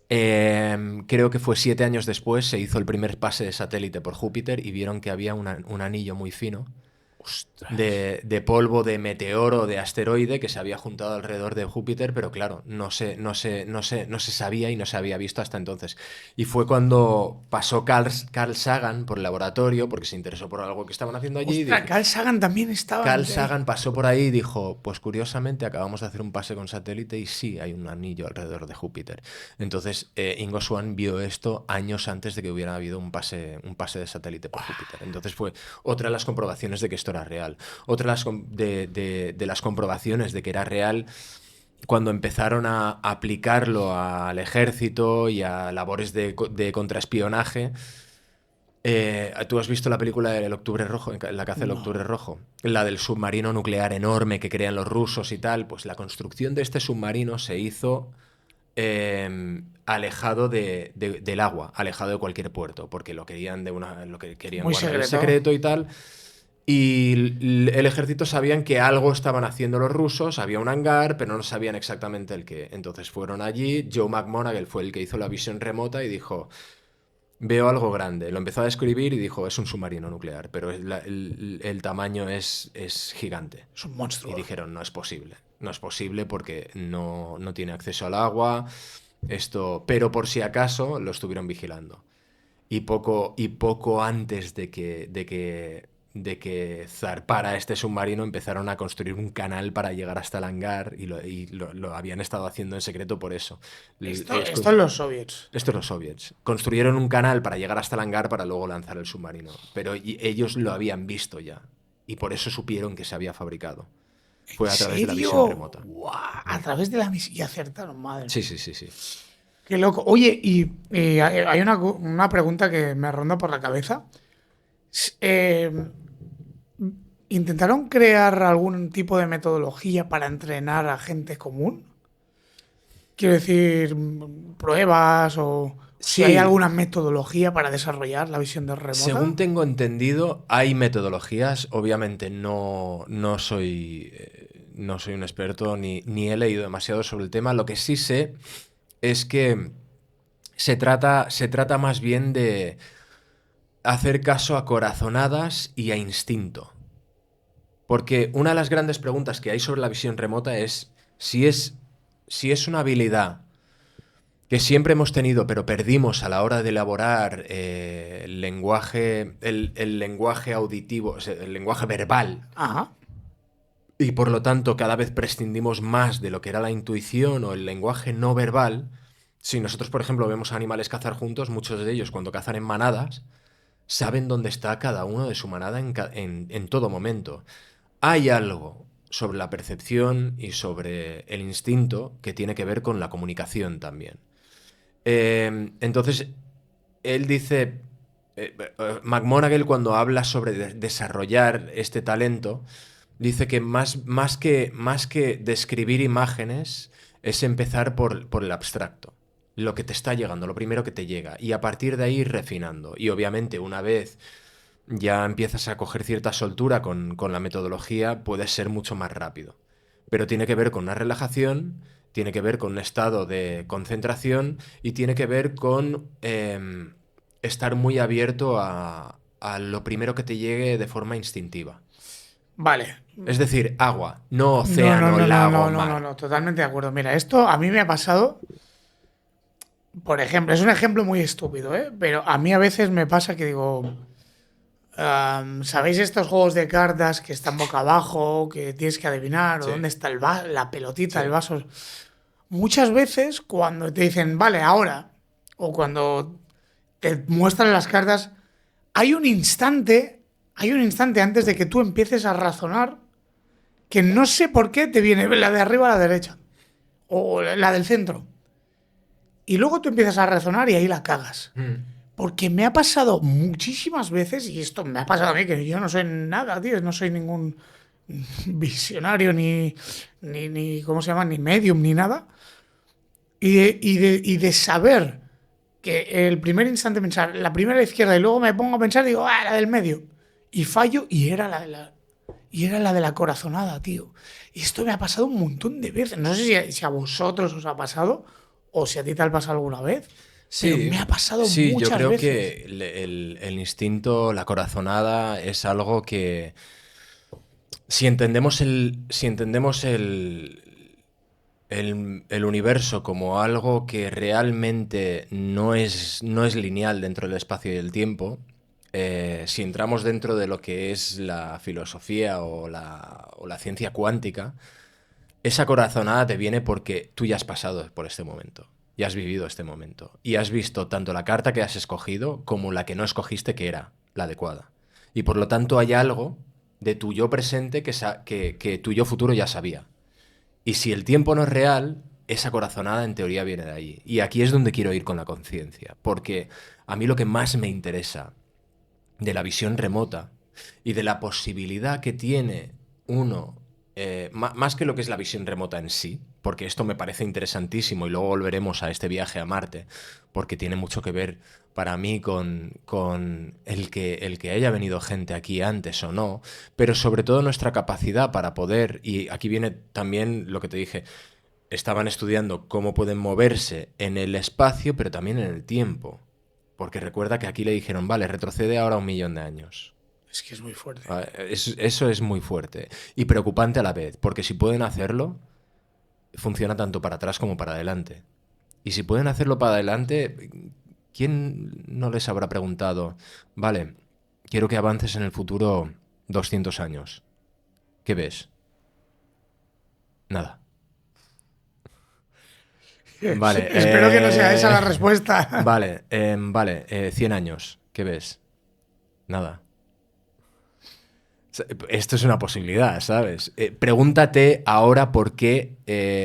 A: Creo que fue 7 años después, se hizo el primer pase de satélite por Júpiter y vieron que había un anillo muy fino de polvo de meteoro, de asteroide que se había juntado alrededor de Júpiter, pero claro, no se sabía y no se había visto hasta entonces. Y fue cuando pasó Carl Sagan por el laboratorio, porque se interesó por algo que estaban haciendo allí.
B: Ostras, Carl Sagan también estaba.
A: Carl Sagan pasó por ahí y dijo, pues curiosamente acabamos de hacer un pase con satélite y sí, hay un anillo alrededor de Júpiter. Entonces Ingo Swann vio esto años antes de que hubiera habido un pase de satélite por Júpiter. Entonces fue otra de las comprobaciones de que esto era real. Otra de las comprobaciones de que era real cuando empezaron a aplicarlo al ejército y a labores de contraespionaje. ¿Tú has visto la película del Octubre Rojo, la caza del Octubre Rojo? La del submarino nuclear enorme que crean los rusos y tal. Pues la construcción de este submarino se hizo alejado del agua, alejado de cualquier puerto, porque lo querían
B: Muy
A: guardar el secreto y tal. Y el ejército sabían que algo estaban haciendo los rusos, había un hangar, pero no sabían exactamente el qué. Entonces fueron allí, Joe McMoneagle fue el que hizo la visión remota y dijo, veo algo grande. Lo empezó a describir y dijo, es un submarino nuclear, pero el tamaño es gigante.
B: Es un monstruo.
A: Y dijeron, no es posible. No es posible porque no tiene acceso al agua, pero por si acaso lo estuvieron vigilando. Y poco antes de que zarpara este submarino empezaron a construir un canal para llegar hasta el hangar y lo habían estado haciendo en secreto por eso.
B: Esto es los soviets.
A: Esto es los soviets. Construyeron un canal para llegar hasta el hangar para luego lanzar el submarino. Pero ellos lo habían visto ya. Y por eso supieron que se había fabricado. Fue a través de la visión remota.
B: ¡Guau! A través de la visión. Y acertaron, madre.
A: Sí.
B: Qué loco. Oye, y hay una pregunta que me ronda por la cabeza. ¿Intentaron crear algún tipo de metodología para entrenar a gente común? Quiero decir, pruebas o si hay alguna metodología para desarrollar la visión de remota.
A: Según tengo entendido, hay metodologías. Obviamente no soy un experto ni he leído demasiado sobre el tema. Lo que sí sé es que se trata más bien de hacer caso a corazonadas y a instinto. Porque una de las grandes preguntas que hay sobre la visión remota es si es una habilidad que siempre hemos tenido pero perdimos a la hora de elaborar el lenguaje auditivo, o sea, el lenguaje verbal.
B: Ajá.
A: Y por lo tanto cada vez prescindimos más de lo que era la intuición o el lenguaje no verbal. Si nosotros, por ejemplo, vemos a animales cazar juntos, muchos de ellos cuando cazan en manadas saben dónde está cada uno de su manada en todo momento. Hay algo sobre la percepción y sobre el instinto que tiene que ver con la comunicación también. Entonces, él dice, McMoneagle cuando habla sobre desarrollar este talento, dice que más que describir imágenes es empezar por el abstracto. Lo que te está llegando, lo primero que te llega, y a partir de ahí ir refinando. Y obviamente una vez ya empiezas a coger cierta soltura con la metodología, puedes ser mucho más rápido. Pero tiene que ver con una relajación, tiene que ver con un estado de concentración y tiene que ver con estar muy abierto a lo primero que te llegue de forma instintiva.
B: Vale.
A: Es decir, agua, no océano, lago, mar.
B: No, totalmente de acuerdo. Mira, esto a mí me ha pasado. Por ejemplo, es un ejemplo muy estúpido, ¿eh? Pero a mí a veces me pasa que digo, ¿sabéis estos juegos de cartas que están boca abajo, que tienes que adivinar o dónde está la pelotita, el vaso? Muchas veces cuando te dicen, vale, ahora, o cuando te muestran las cartas, hay un instante antes de que tú empieces a razonar que no sé por qué te viene la de arriba a la derecha o la del centro. Y luego tú empiezas a razonar y ahí la cagas. Porque me ha pasado muchísimas veces, y esto me ha pasado a mí, que yo no soy nada, tío, no soy ningún visionario, ni ¿cómo se llama? Ni medium, ni nada. Y de saber que el primer instante pensar, la primera a la izquierda, y luego me pongo a pensar, digo, la del medio. Y fallo, y era la de la corazonada, tío. Y esto me ha pasado un montón de veces. No sé si a vosotros os ha pasado, o si a ti te ha pasado alguna vez.
A: Sí,
B: pero me ha pasado muchas veces.
A: Sí, yo creo que el instinto, la corazonada, es algo que Si entendemos el universo como algo que realmente no es lineal dentro del espacio y el tiempo, si entramos dentro de lo que es la filosofía o la ciencia cuántica, esa corazonada te viene porque tú ya has pasado por este momento, ya has vivido este momento, y has visto tanto la carta que has escogido como la que no escogiste que era la adecuada. Y por lo tanto hay algo de tu yo presente que tu yo futuro ya sabía. Y si el tiempo no es real, esa corazonada en teoría viene de ahí. Y aquí es donde quiero ir con la conciencia, porque a mí lo que más me interesa de la visión remota y de la posibilidad que tiene uno, más que lo que es la visión remota en sí, porque esto me parece interesantísimo y luego volveremos a este viaje a Marte, porque tiene mucho que ver para mí con el que haya venido gente aquí antes o no, pero sobre todo nuestra capacidad para poder, y aquí viene también lo que te dije, estaban estudiando cómo pueden moverse en el espacio, pero también en el tiempo. Porque recuerda que aquí le dijeron, vale, retrocede ahora 1 millón de años.
B: Es que es muy fuerte.
A: Eso es muy fuerte y preocupante a la vez, porque si pueden hacerlo, funciona tanto para atrás como para adelante. Y si pueden hacerlo para adelante, ¿quién no les habrá preguntado, vale, quiero que avances en el futuro 200 años? ¿Qué ves? Nada. Vale.
B: Espero que no sea esa la respuesta.
A: Vale, 100 años. ¿Qué ves? Nada. Esto es una posibilidad, ¿sabes? Pregúntate ahora por qué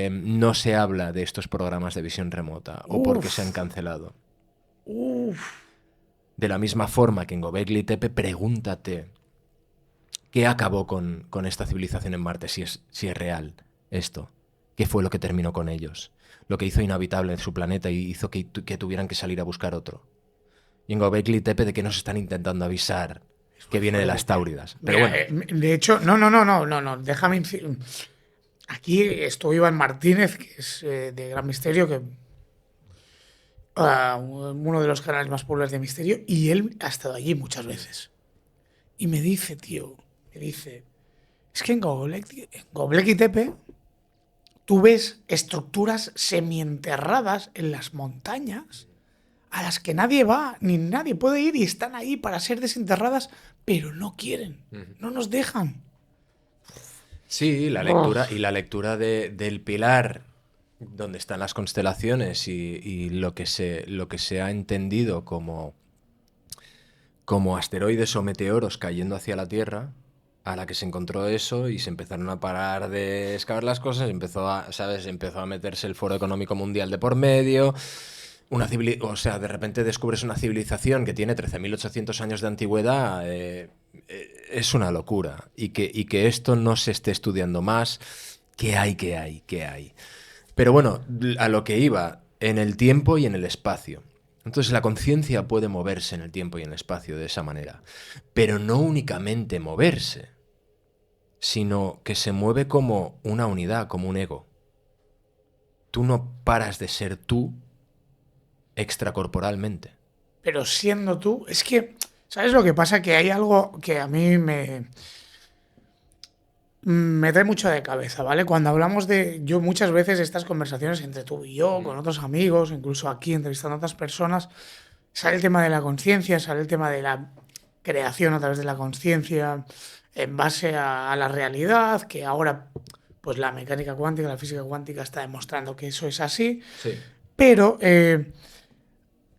A: no se habla de estos programas de visión remota o por qué se han cancelado. De la misma forma que en Göbekli Tepe, pregúntate qué acabó con esta civilización en Marte, si es real esto. ¿Qué fue lo que terminó con ellos? Lo que hizo inhabitable su planeta y hizo que tuvieran que salir a buscar otro. Y en Göbekli Tepe, ¿de qué nos están intentando avisar? Que viene de las Táuridas. Pero bueno.
B: De hecho, no. Déjame. Aquí estuvo Iván Martínez, que es de Gran Misterio, que uno de los canales más populares de misterio, y él ha estado allí muchas veces. Y me dice, es que en Göbekli Tepe tú ves estructuras semienterradas en las montañas a las que nadie va, ni nadie puede ir y están ahí para ser desenterradas, pero no quieren, no nos dejan.
A: Sí, la lectura del pilar donde están las constelaciones y lo que se ha entendido como asteroides o meteoros cayendo hacia la Tierra, a la que se encontró eso y se empezaron a parar de excavar las cosas, empezó a meterse el Foro Económico Mundial de por medio. O sea, de repente descubres una civilización que tiene 13.800 años de antigüedad. Es una locura. Y que esto no se esté estudiando más. ¿Qué hay? Pero bueno, a lo que iba, en el tiempo y en el espacio. Entonces la conciencia puede moverse en el tiempo y en el espacio de esa manera. Pero no únicamente moverse, sino que se mueve como una unidad, como un ego. Tú no paras de ser tú extracorporalmente.
B: Pero siendo tú, es que, ¿sabes lo que pasa? Que hay algo que a mí me trae mucho de cabeza, ¿vale? Cuando hablamos yo muchas veces estas conversaciones entre tú y yo, con otros amigos, incluso aquí entrevistando a otras personas, sale el tema de la conciencia, sale el tema de la creación a través de la conciencia en base a la realidad, que ahora pues la mecánica cuántica, la física cuántica está demostrando que eso es así.
A: Sí.
B: Pero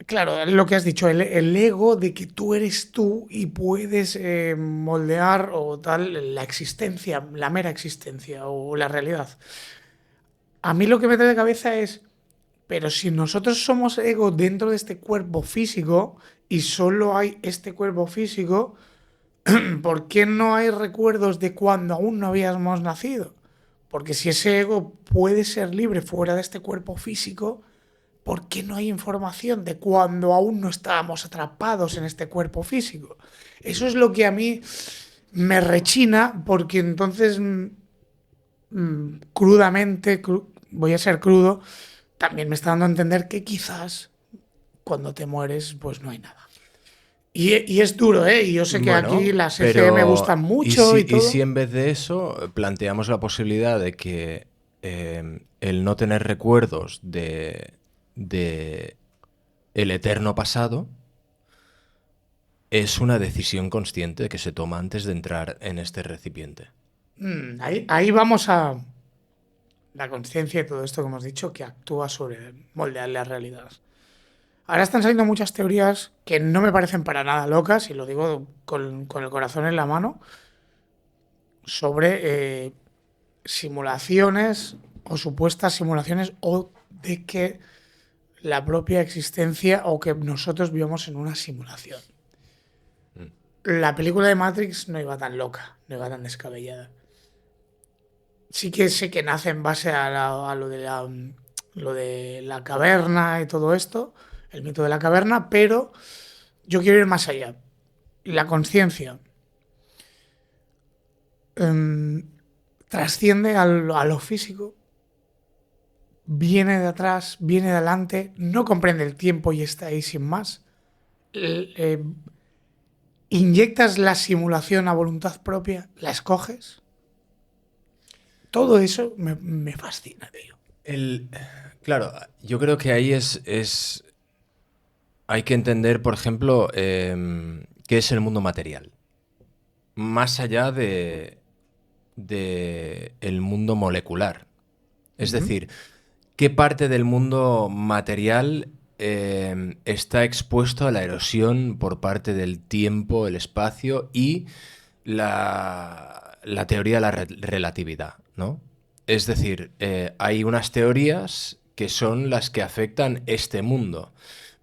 B: claro, lo que has dicho, el ego de que tú eres tú y puedes moldear o tal la existencia, la mera existencia o la realidad. A mí lo que me trae de cabeza es, pero si nosotros somos ego dentro de este cuerpo físico y solo hay este cuerpo físico, ¿por qué no hay recuerdos de cuando aún no habíamos nacido? Porque si ese ego puede ser libre fuera de este cuerpo físico, ¿por qué no hay información de cuando aún no estábamos atrapados en este cuerpo físico? Eso es lo que a mí me rechina, porque entonces crudamente, voy a ser crudo, también me está dando a entender que quizás cuando te mueres pues no hay nada. Y es duro, ¿eh? Y yo sé que
A: Bueno,
B: aquí las
A: pero
B: ECM gustan mucho y todo.
A: y si en vez de eso planteamos la posibilidad de que el no tener recuerdos de el eterno pasado es una decisión consciente que se toma antes de entrar en este recipiente?
B: Ahí vamos a la conciencia y todo esto que hemos dicho que actúa sobre moldear la realidad. Ahora están saliendo muchas teorías que no me parecen para nada locas, y lo digo con el corazón en la mano, sobre simulaciones o supuestas simulaciones o de que la propia existencia o que nosotros vivamos en una simulación. La película de Matrix no iba tan loca, no iba tan descabellada. Sí que sé que nace en base a lo de la caverna y todo esto, el mito de la caverna, pero yo quiero ir más allá. La conciencia trasciende a lo físico, viene de atrás, viene de adelante, no comprende el tiempo y está ahí sin más. Inyectas la simulación a voluntad propia, la escoges. Todo eso me fascina, tío.
A: Claro, yo creo que ahí hay que entender, por ejemplo, qué es el mundo material. Más allá de el mundo molecular. Es decir, ¿qué parte del mundo material está expuesto a la erosión por parte del tiempo, el espacio y la teoría de la relatividad, ¿no? Es decir, hay unas teorías que son las que afectan este mundo,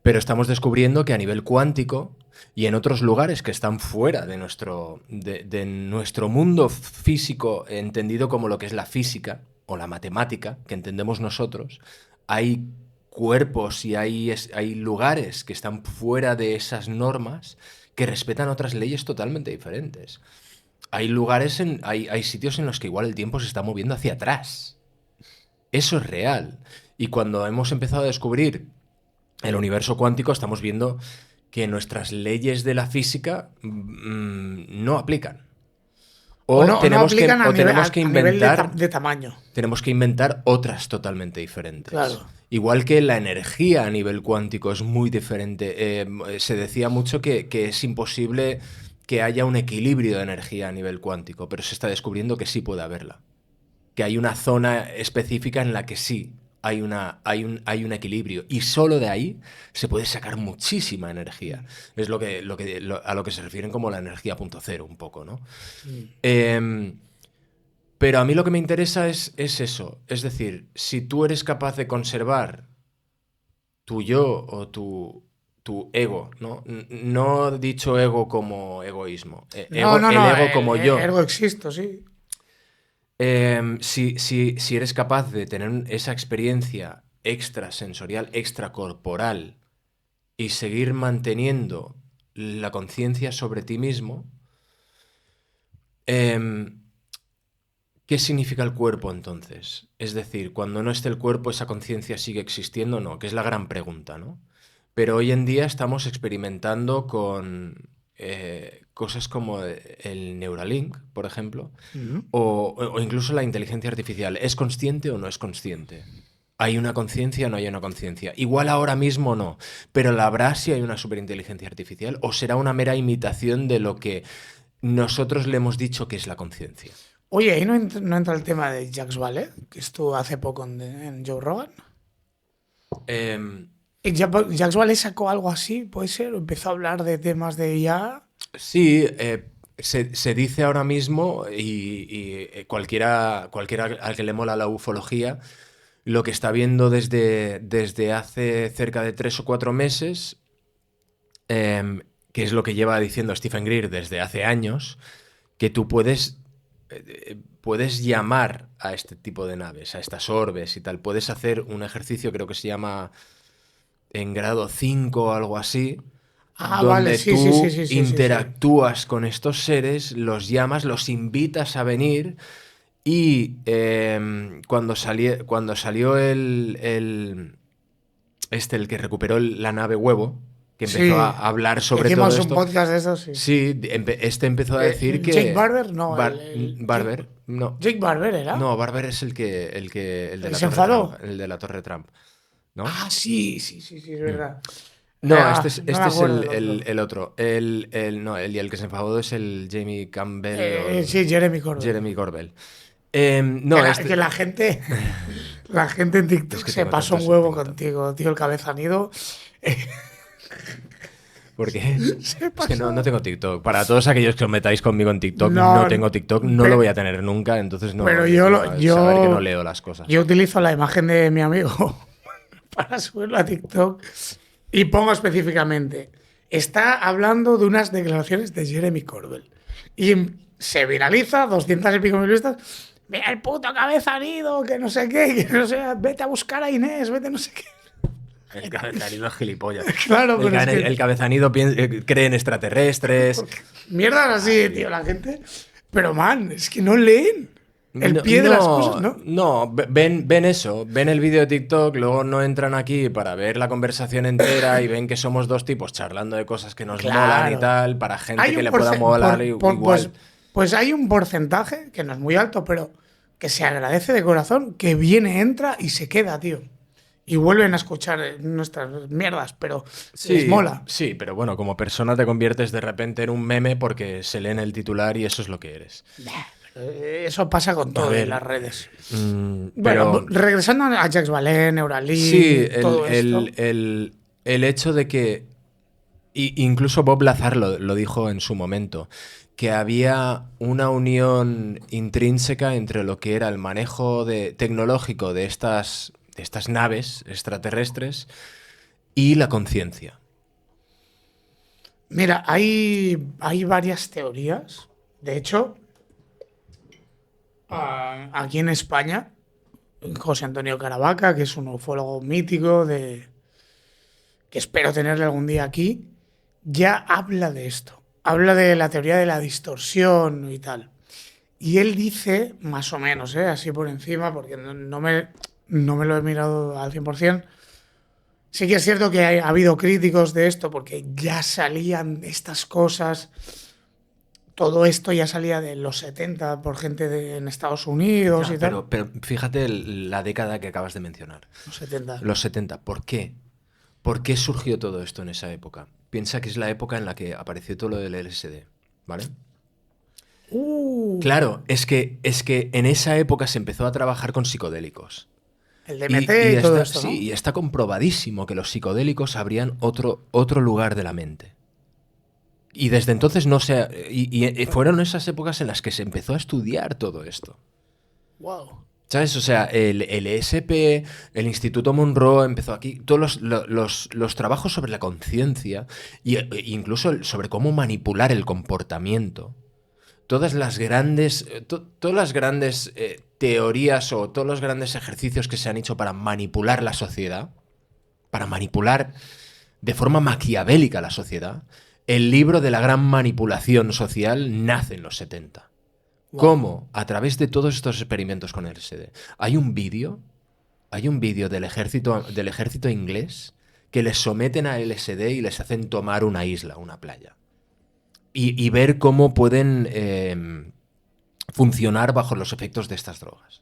A: pero estamos descubriendo que a nivel cuántico y en otros lugares que están fuera de nuestro mundo físico, entendido como lo que es la física o la matemática, que entendemos nosotros, hay cuerpos y hay lugares que están fuera de esas normas que respetan otras leyes totalmente diferentes. Hay lugares, hay sitios en los que igual el tiempo se está moviendo hacia atrás. Eso es real. Y cuando hemos empezado a descubrir el universo cuántico, estamos viendo que nuestras leyes de la física no aplican.
B: O no aplican
A: Tenemos que
B: a nivel
A: inventar,
B: de tamaño.
A: tenemos que inventar otras totalmente diferentes.
B: Claro.
A: Igual que la energía a nivel cuántico es muy diferente. Se decía mucho que es imposible que haya un equilibrio de energía a nivel cuántico, pero se está descubriendo que sí puede haberla. Que hay una zona específica en la que sí hay un equilibrio. Y solo de ahí se puede sacar muchísima energía. Es a lo que se refieren como la energía punto cero, un poco, ¿no? Pero a mí lo que me interesa es eso. Es decir, si tú eres capaz de conservar tu yo o tu ego, ¿no? No dicho ego como egoísmo. El ego como
B: el
A: yo.
B: ergo existo, sí.
A: Si eres capaz de tener esa experiencia extrasensorial, extracorporal y seguir manteniendo la conciencia sobre ti mismo, ¿qué significa el cuerpo entonces? Es decir, cuando no esté el cuerpo, ¿esa conciencia sigue existiendo o no? Que es la gran pregunta, ¿no? Pero hoy en día estamos experimentando con cosas como el Neuralink, por ejemplo, o incluso la inteligencia artificial. ¿Es consciente o no es consciente? ¿Hay una conciencia o no hay una conciencia? Igual ahora mismo no, pero ¿la habrá si hay una superinteligencia artificial? ¿O será una mera imitación de lo que nosotros le hemos dicho que es la conciencia?
B: Oye, ahí no entra el tema de Jacques Vallée, que estuvo hace poco en Joe Rogan.
A: Em,
B: Jacques Vallée sacó algo así, puede ser, o empezó a hablar de temas de IA.
A: Sí, se dice ahora mismo, y cualquiera al que le mola la ufología, lo que está viendo desde hace cerca de 3 o 4 meses, que es lo que lleva diciendo Stephen Greer desde hace años, que tú puedes llamar a este tipo de naves, a estas orbes y tal. Puedes hacer un ejercicio, creo que se llama en grado 5 o algo así,
B: Ah, vale,
A: donde
B: sí, sí, sí,
A: tú
B: sí, sí, sí, sí.
A: interactúas con estos seres, los llamas, los invitas a venir y cuando salió el que recuperó la nave huevo, que empezó a hablar sobre todo
B: hicimos
A: esto.
B: un podcast de eso, sí.
A: Sí, este empezó a decir que...
B: Jake Barber, no.
A: Barber, no.
B: Jake Barber era.
A: No, Barber es el de la
B: ¿Se
A: Torre
B: enfadó?
A: Trump, el de la Torre Trump, ¿no?
B: Ah, sí, es verdad.
A: No,
B: Ah,
A: este
B: no
A: es
B: me acuerdo del
A: el otro. El que se enfadó es el Jamie Campbell.
B: Sí, Jeremy Corbyn.
A: Jeremy Corbell.
B: Que la gente en TikTok
A: Es que
B: se
A: tengo
B: pasó un
A: tantos
B: huevo
A: en TikTok.
B: contigo, tío, el cabezanido.
A: ¿Por qué?
B: Se
A: Es
B: pasó.
A: que no tengo TikTok. Para todos aquellos que os metáis conmigo en TikTok,
B: No,
A: no tengo TikTok, no
B: pero-
A: lo voy a tener nunca, entonces no.
B: pero
A: saber
B: yo-
A: que no leo las cosas.
B: Yo utilizo la imagen de mi amigo para subirlo a TikTok y pongo específicamente, está hablando de unas declaraciones de Jeremy Corbell. Y se viraliza, 200 y pico mil vistas. Mira el puto cabezanido, que no sé qué, que no sé, vete a buscar a Inés, vete no sé qué.
A: El cabezanido es gilipollas.
B: Claro, pero es que-
A: El cabezanido cree en extraterrestres.
B: Mierdas así, tío, la gente. Pero, man, es que no leen el pie de las cosas, ¿no?
A: No, ven eso, ven el vídeo de TikTok, luego no entran aquí para ver la conversación entera y ven que somos dos tipos charlando de cosas que nos
B: Claro.
A: molan y tal, para gente
B: Hay
A: que
B: un
A: le pueda molar igual.
B: Pues hay un porcentaje, que no es muy alto, pero que se agradece de corazón, que viene, entra y se queda, tío. Y vuelven a escuchar nuestras mierdas, pero les mola.
A: Sí, pero bueno, como persona te conviertes de repente en un meme porque se lee en el titular y eso es lo que eres.
B: Eso pasa con todo
A: ver,
B: en las redes.
A: Pero
B: Bueno, regresando a Jacques Vallée, Neuralink,
A: sí,
B: todo esto.
A: el hecho de que, incluso Bob Lazar lo dijo en su momento, que había una unión intrínseca entre lo que era el manejo tecnológico de estas naves extraterrestres y la conciencia.
B: Mira, hay varias teorías. De hecho, aquí en España, José Antonio Caravaca, que es un ufólogo mítico que espero tenerle algún día aquí, ya habla de esto. Habla de la teoría de la distorsión y tal. Y él dice, más o menos, así por encima, porque no me lo he mirado al 100%. Sí que es cierto que ha habido críticos de esto, porque ya salían estas cosas. Todo esto ya salía de los 70 por gente en Estados Unidos y tal.
A: Pero fíjate la década que acabas de mencionar.
B: Los 70.
A: Los 70. ¿Por qué? ¿Por qué surgió todo esto en esa época? Piensa que es la época en la que apareció todo lo del LSD, ¿vale? Claro, es que en esa época se empezó a trabajar con psicodélicos.
B: El DMT y todo esto, ¿no?
A: Sí, y está comprobadísimo que los psicodélicos abrían otro lugar de la mente. Y desde entonces no se... Y fueron esas épocas en las que se empezó a estudiar todo esto.
B: Wow.
A: ¿Sabes? O sea, el ESP, el Instituto Monroe empezó aquí. Todos los trabajos sobre la conciencia e incluso sobre cómo manipular el comportamiento. Todas las grandes teorías o todos los grandes ejercicios que se han hecho para manipular la sociedad, para manipular de forma maquiavélica la sociedad, el libro de la gran manipulación social nace en los 70. Wow. ¿Cómo? A través de todos estos experimentos con LSD. Hay un vídeo del ejército inglés que les someten a LSD y les hacen tomar una isla, una playa. Y ver cómo pueden funcionar bajo los efectos de estas drogas.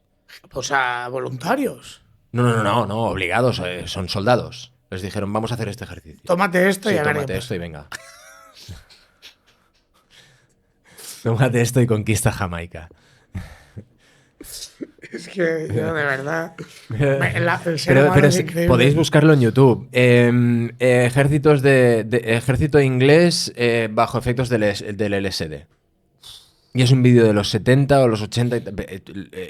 B: O sea, voluntarios.
A: No, obligados, son soldados. Les dijeron, vamos a hacer este ejercicio.
B: Tómate esto y a ver.
A: Tómate esto y venga. Tómate esto y conquista Jamaica.
B: Es que yo de verdad.
A: Pero podéis buscarlo en YouTube. Ejército inglés bajo efectos del LSD. Y es un vídeo de los 70 o los 80.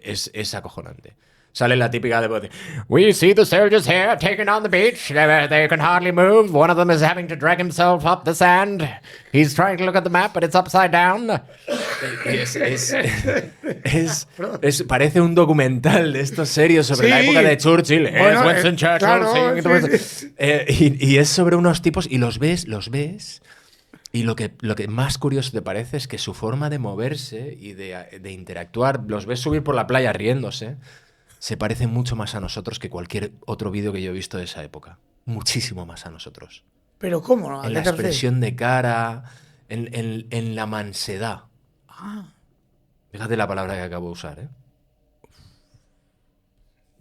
A: Es acojonante. Sale la típica de... We see the soldiers here taking on the beach. They can hardly move. One of them is having to drag himself up the sand. He's trying to look at the map, but it's upside down. Parece un documental de estos serios sobre la época de Churchill.
B: Bueno,
A: Winston Churchill.
B: claro,
A: Y es sobre unos tipos y los ves. Y lo que más curioso te parece es que su forma de moverse y de interactuar, los ves subir por la playa riéndose, se parece mucho más a nosotros que cualquier otro vídeo que yo he visto de esa época. Muchísimo más a nosotros.
B: ¿Pero cómo? ¿A
A: En
B: qué
A: la
B: te refieres?
A: expresión de cara, en la mansedad.
B: Ah,
A: Fíjate la palabra que acabo de usar, ¿eh?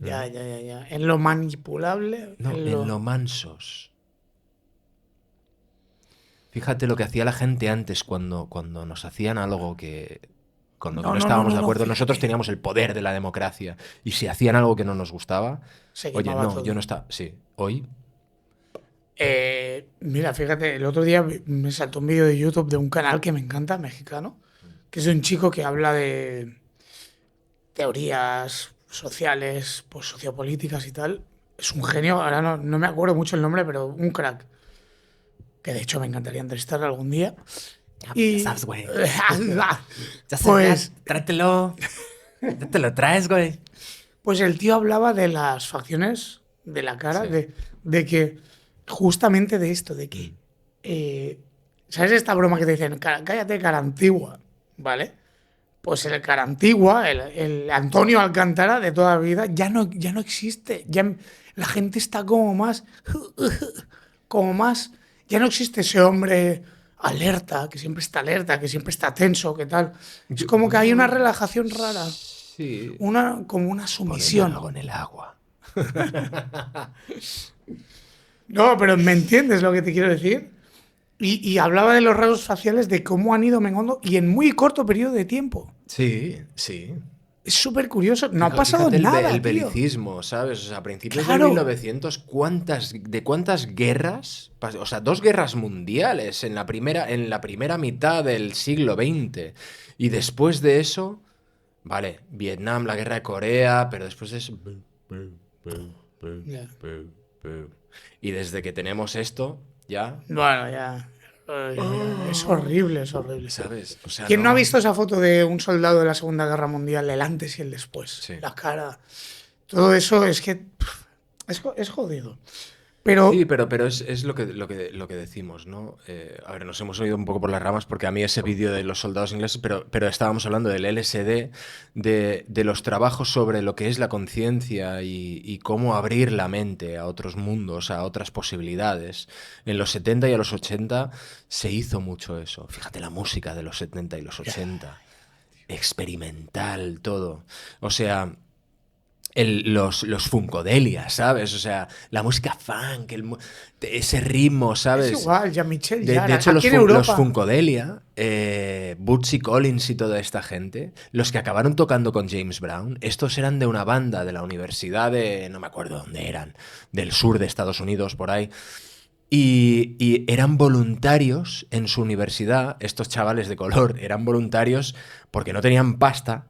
B: ya. En lo manipulable,
A: No,
B: en
A: en
B: lo...
A: lo mansos. Fíjate lo que hacía la gente antes cuando nos hacían algo con lo que no estábamos de acuerdo. Nosotros
B: fíjate.
A: teníamos el poder de la democracia. Y si hacían algo que no nos gustaba,
B: Se
A: oye,
B: quemaba
A: no,
B: todo.
A: yo no estaba. Sí, hoy.
B: Mira, fíjate, el otro día me saltó un vídeo de YouTube de un canal que me encanta, mexicano, que es de un chico que habla de teorías sociales, pues sociopolíticas y tal. Es un genio, ahora no me acuerdo mucho el nombre, pero un crack. Que de hecho me encantaría entrevistarlo algún día.
A: Ya
B: Y.
A: sabes, güey.
B: Pues,
A: Trátelo. Te lo traes, güey.
B: pues el tío hablaba de las facciones de la cara,
A: Sí.
B: de que justamente de esto, de que. ¿Sabes esta broma que te dicen? Cállate, cara antigua, ¿vale? Pues el cara antigua, el Antonio Alcántara de toda la vida, ya no existe. La gente está como más. Como más. Ya no existe ese hombre alerta, que siempre está alerta, que siempre está tenso, que tal. Es como que hay una relajación rara.
A: Sí.
B: Como una
A: Poneme
B: sumisión.
A: algo en el agua.
B: No, pero ¿me entiendes lo que te quiero decir? Y hablaba de los rasgos faciales, de cómo han ido menguando y en muy corto periodo de tiempo.
A: Sí, sí.
B: Es súper curioso. No ha pasado
A: Fíjate
B: nada,
A: el
B: tío.
A: belicismo, ¿sabes? O sea, a principios del
B: Claro.
A: 1900, ¿de cuántas guerras? O sea, 2 guerras mundiales en la primera mitad del siglo XX. Y después de eso, vale, Vietnam, la guerra de Corea, pero después de eso...
B: Ya.
A: Y desde que tenemos esto, ya,
B: Bueno, ya. Es horrible, es horrible.
A: ¿sabes? O sea,
B: ¿Quién no ha visto esa foto de un soldado de la Segunda Guerra Mundial, el antes y el después?
A: Sí.
B: La cara. Todo eso es que es jodido. Pero
A: Sí, pero es lo que decimos, ¿no? A ver, nos hemos oído un poco por las ramas porque a mí ese vídeo de los soldados ingleses, pero estábamos hablando del LSD, de los trabajos sobre lo que es la conciencia y cómo abrir la mente a otros mundos, a otras posibilidades. En los 70 y a los 80 se hizo mucho eso. Fíjate la música de los 70 y los 80. Experimental, todo. O sea... los Funkodelia, ¿sabes? O sea, la música funk, ese ritmo, ¿sabes?
B: es igual, Jean-Michel
A: De
B: Jarre.
A: hecho,
B: Aquí en
A: los
B: Europa.
A: Funkodelia, Bootsy Collins y toda esta gente, los que acabaron tocando con James Brown, estos eran de una banda de la universidad de, no me acuerdo dónde eran, del sur de Estados Unidos, por ahí. Y eran voluntarios en su universidad, estos chavales de color, eran voluntarios porque no tenían pasta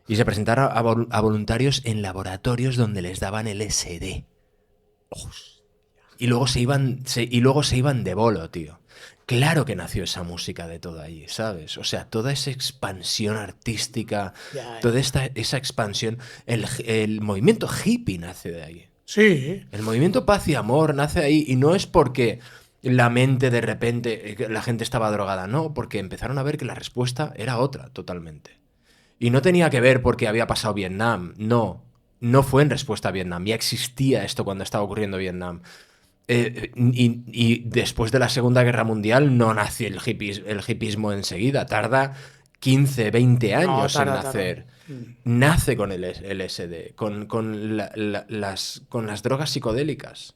A: y se presentaron a voluntarios en laboratorios donde les daban LSD. Y luego se iban de bolo, tío. Claro que nació esa música de todo allí, ¿sabes? O sea, toda esa expansión artística,
B: Ya.
A: toda esa expansión, el movimiento hippie nace de ahí.
B: Sí.
A: El movimiento paz y amor nace ahí y no es porque la mente de repente, la gente estaba drogada, no, porque empezaron a ver que la respuesta era otra totalmente. Y no tenía que ver porque había pasado Vietnam, no fue en respuesta a Vietnam, ya existía esto cuando estaba ocurriendo Vietnam. Y después de la Segunda Guerra Mundial no nació el hippismo enseguida, tarda 15, 20 años en
B: tarda.
A: nacer. Nace con el LSD, con las drogas psicodélicas.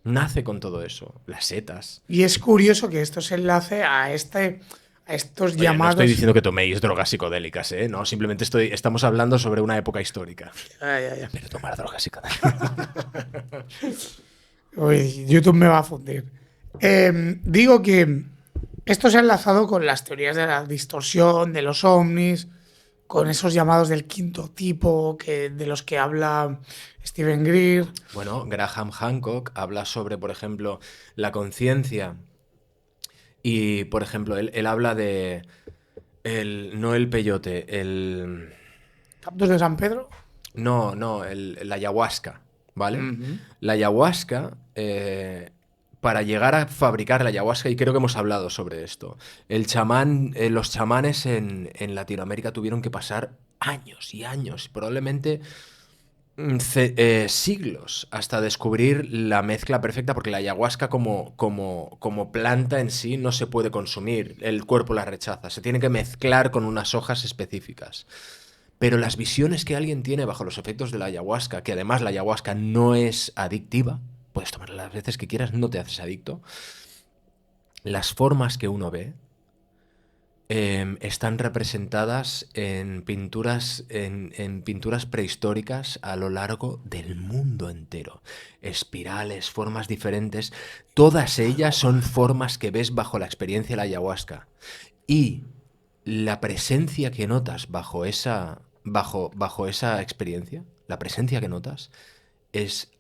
A: Nace con todo eso, las setas.
B: Y es curioso que esto se enlace a estos
A: Oye,
B: llamados.
A: no estoy diciendo que toméis drogas psicodélicas, ¿eh? No, simplemente estamos hablando sobre una época histórica.
B: Ya.
A: Pero tomar drogas psicodélicas.
B: Uy, YouTube me va a fundir. Digo que esto se ha enlazado con las teorías de la distorsión, de los ovnis, con esos llamados del quinto tipo de los que habla Stephen Greer.
A: Bueno, Graham Hancock habla sobre, por ejemplo, la conciencia. Y, por ejemplo, él habla de. No el peyote, el.
B: ¿Captos de San Pedro?
A: No, la ayahuasca, ¿vale? La ayahuasca, para llegar a fabricar la ayahuasca, y creo que hemos hablado sobre esto, los chamanes en Latinoamérica tuvieron que pasar años y años, probablemente siglos hasta descubrir la mezcla perfecta, porque la ayahuasca como planta en sí no se puede consumir, el cuerpo la rechaza, se tiene que mezclar con unas hojas específicas. Pero las visiones que alguien tiene bajo los efectos de la ayahuasca, que además la ayahuasca no es adictiva, puedes tomarla las veces que quieras, no te haces adicto, las formas que uno ve están representadas en pinturas, en pinturas prehistóricas a lo largo del mundo entero. Espirales, formas diferentes, todas ellas son formas que ves bajo la experiencia de la ayahuasca. Y la presencia que notas bajo esa experiencia, la presencia que notas, es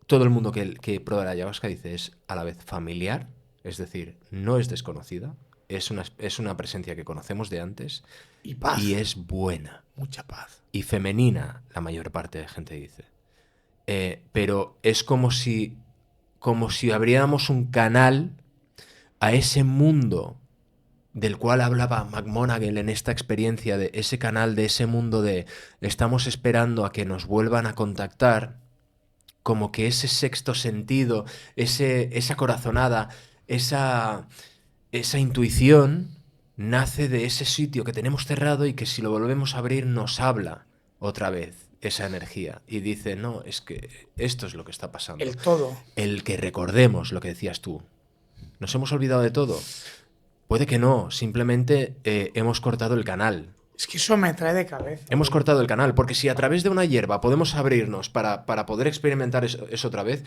A: todo el mundo que prueba la ayahuasca dice es a la vez familiar, es decir, no es desconocida, es una presencia que conocemos de antes
B: Y paz.
A: y es buena.
B: Mucha paz.
A: Y femenina, la mayor parte de gente dice. Pero es como si abriéramos un canal a ese mundo del cual hablaba McMonagall en esta experiencia, de ese canal, de ese mundo de estamos esperando a que nos vuelvan a contactar, como que ese sexto sentido, esa corazonada, esa intuición nace de ese sitio que tenemos cerrado y que si lo volvemos a abrir nos habla otra vez esa energía y dice, no, es que esto es lo que está pasando.
B: El todo.
A: El que recordemos lo que decías tú. ¿Nos hemos olvidado de todo? Puede que no, simplemente hemos cortado el canal.
B: Es que eso me trae de cabeza.
A: Hemos cortado el canal, porque si a través de una hierba podemos abrirnos para poder experimentar eso otra vez,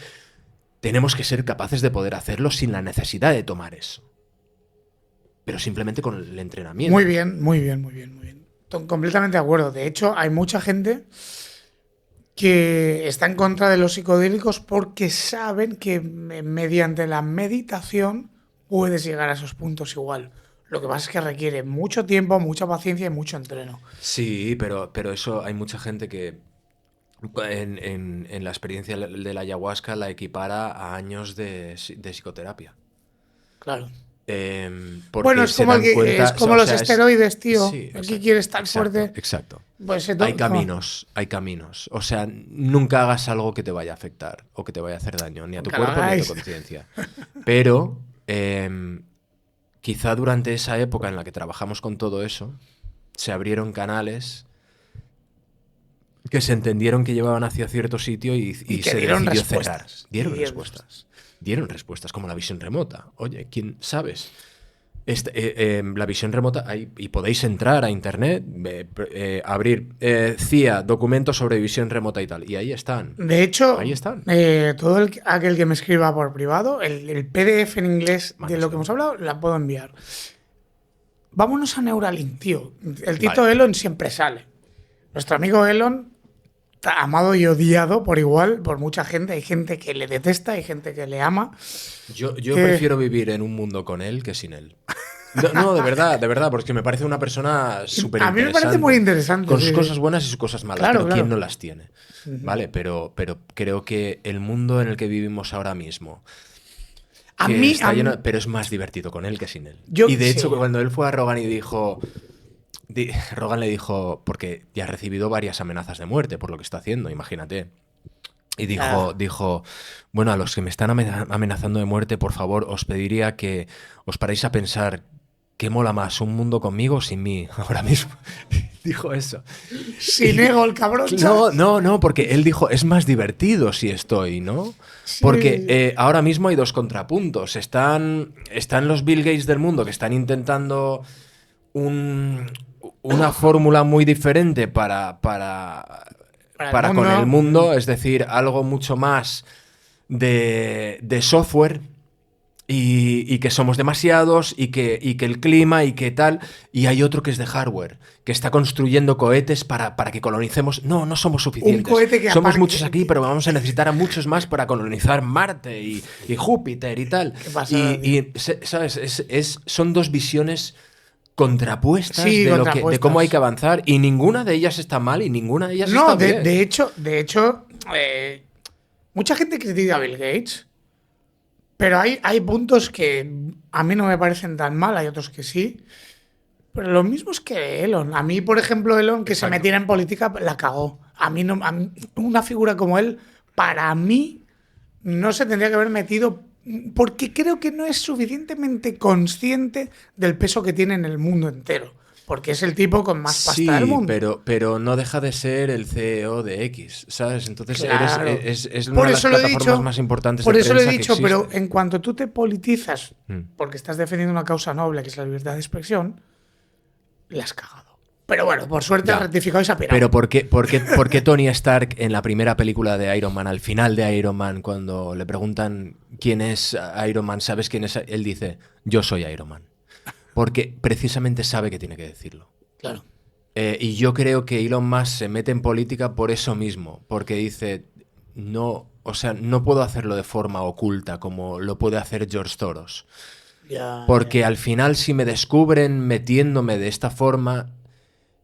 A: tenemos que ser capaces de poder hacerlo sin la necesidad de tomar eso. Pero simplemente con el entrenamiento.
B: Muy bien, muy bien, muy bien, muy bien. Completamente de acuerdo. De hecho, hay mucha gente que está en contra de los psicodélicos porque saben que mediante la meditación puedes llegar a esos puntos igual. Lo que pasa es que requiere mucho tiempo, mucha paciencia y mucho entreno.
A: Sí, pero eso hay mucha gente que en la experiencia de la ayahuasca la equipara a años de psicoterapia.
B: Claro.
A: Porque
B: Bueno, es
A: se
B: como,
A: dan cuenta,
B: es como
A: o
B: los
A: sea,
B: esteroides, tío.
A: sí,
B: Aquí
A: exacto,
B: quieres estar
A: exacto,
B: fuerte.
A: Exacto.
B: Pues
A: Hay caminos. O sea, nunca hagas algo que te vaya a afectar o que te vaya a hacer daño, ni a tu
B: Nunca lo
A: cuerpo ni a
B: hagáis.
A: tu conciencia. Pero quizá durante esa época en la que trabajamos con todo eso, se abrieron canales que se entendieron que llevaban hacia cierto sitio y
B: que
A: se
B: dieron
A: decidió
B: respuestas.
A: cerrar. Dieron
B: Y
A: respuestas. Dieron respuestas, como la visión remota. Oye, ¿quién sabes? La visión remota, y podéis entrar a internet, abrir CIA, documentos sobre visión remota y tal. Y ahí están.
B: De hecho,
A: Ahí están.
B: todo aquel que me escriba por privado, el PDF en inglés de lo
A: Mándaselo.
B: que hemos hablado, la puedo enviar. Vámonos a Neuralink, tío. El Tito
A: Vale.
B: Elon siempre sale. Nuestro amigo Elon, amado y odiado por igual, por mucha gente. Hay gente que le detesta, hay gente que le ama.
A: Yo
B: ¿Qué?
A: prefiero vivir en un mundo con él que sin él. No, de verdad, porque me parece una persona súper interesante.
B: A mí me parece muy interesante.
A: Con sus
B: sí.
A: cosas buenas y sus cosas malas,
B: Claro,
A: pero
B: claro.
A: ¿quién no las tiene? ¿Vale? Pero creo que el mundo en el que vivimos ahora mismo,
B: A
A: que
B: mí,
A: está
B: a mí-
A: lleno, pero es más divertido con él que sin él.
B: Yo-
A: Y de hecho,
B: sí.
A: cuando él fue a Rogan y dijo... Rogan le dijo, porque ya ha recibido varias amenazas de muerte por lo que está haciendo, imagínate. Y dijo, bueno, a los que me están amenazando de muerte, por favor, os pediría que os paréis a pensar qué mola más, un mundo conmigo o sin mí, ahora mismo. Dijo eso.
B: sin ego, el cabrón.
A: No, porque él dijo, es más divertido si estoy, ¿no?
B: Sí.
A: Porque ahora mismo hay dos contrapuntos. Están los Bill Gates del mundo que están intentando una fórmula muy diferente para
B: el
A: con
B: mundo.
A: el mundo, es decir, algo mucho más de software y que somos demasiados y que el clima y que tal, y hay otro que es de hardware, que está construyendo cohetes para que colonicemos. No somos suficientes.
B: Un cohete que
A: somos
B: aparte-
A: muchos aquí, pero vamos a necesitar a muchos más para colonizar Marte y Júpiter y tal.
B: ¿Qué pasa?
A: ¿Sabes? Son dos visiones contrapuestas
B: Sí,
A: de
B: contrapuestas.
A: cómo hay que avanzar, y ninguna de ellas está mal y ninguna de ellas
B: No,
A: está bien.
B: de hecho, mucha gente critica a Bill Gates, pero hay puntos que a mí no me parecen tan mal, hay otros que sí. Pero lo mismo es que Elon. A mí, por ejemplo, Elon, que
A: Exacto.
B: se metiera en política, la cagó. A mí no, una figura como él, para mí, no se tendría que haber metido porque creo que no es suficientemente consciente del peso que tiene en el mundo entero. Porque es el tipo con más pasta del mundo.
A: pero no deja de ser el CEO de X, ¿sabes? Entonces
B: Claro.
A: es una
B: Por
A: de las
B: eso lo he
A: plataformas
B: dicho,
A: más importantes
B: por
A: de
B: eso lo he
A: prensa que
B: dicho, pero
A: existe.
B: en cuanto tú te politizas
A: Mm.
B: porque estás defendiendo una causa noble, que es la libertad de expresión, la has cagado. Pero bueno, por suerte has
A: Ya.
B: rectificado y se ha pirado.
A: Pero por qué Tony Stark en la primera película de Iron Man, al final de Iron Man, cuando le preguntan quién es Iron Man, ¿sabes quién es? Él dice, yo soy Iron Man. Porque precisamente sabe que tiene que decirlo.
B: Claro.
A: Y yo creo que Elon Musk se mete en política por eso mismo, porque dice, no, o sea, no puedo hacerlo de forma oculta como lo puede hacer George Soros. Porque al final si me descubren metiéndome de esta forma,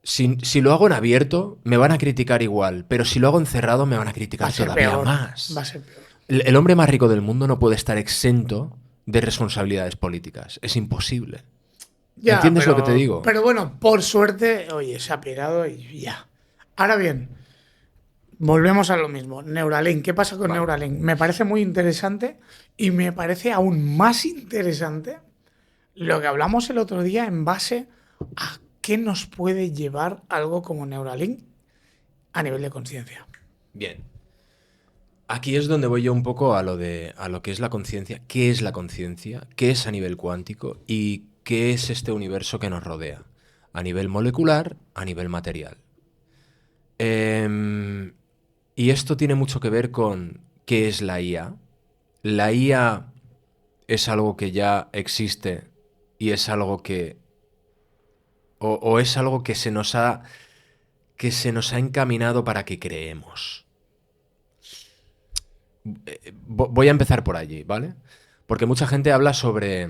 A: si lo hago en abierto, me van a criticar igual, pero si lo hago encerrado, me van a
B: Va
A: criticar
B: a ser
A: todavía
B: peor.
A: más.
B: Va a ser peor.
A: El hombre más rico del mundo no puede estar exento de responsabilidades políticas. Es imposible.
B: Ya,
A: ¿Entiendes
B: pero,
A: lo que te digo?
B: Pero bueno, por suerte, oye, se ha pirado y ya. Ahora bien, volvemos a lo mismo. Neuralink, ¿qué pasa con Neuralink? Me parece muy interesante y me parece aún más interesante lo que hablamos el otro día en base a qué nos puede llevar algo como Neuralink a nivel de conciencia.
A: Bien. Aquí es donde voy yo un poco a lo que es la conciencia. ¿Qué es la conciencia? ¿Qué es a nivel cuántico? ¿Y qué es este universo que nos rodea? A nivel molecular, a nivel material. Y esto tiene mucho que ver con qué es la IA. La IA es algo que ya existe y es algo que... o es algo que se nos ha encaminado para que creemos. Voy a empezar por allí, ¿vale? Porque mucha gente habla sobre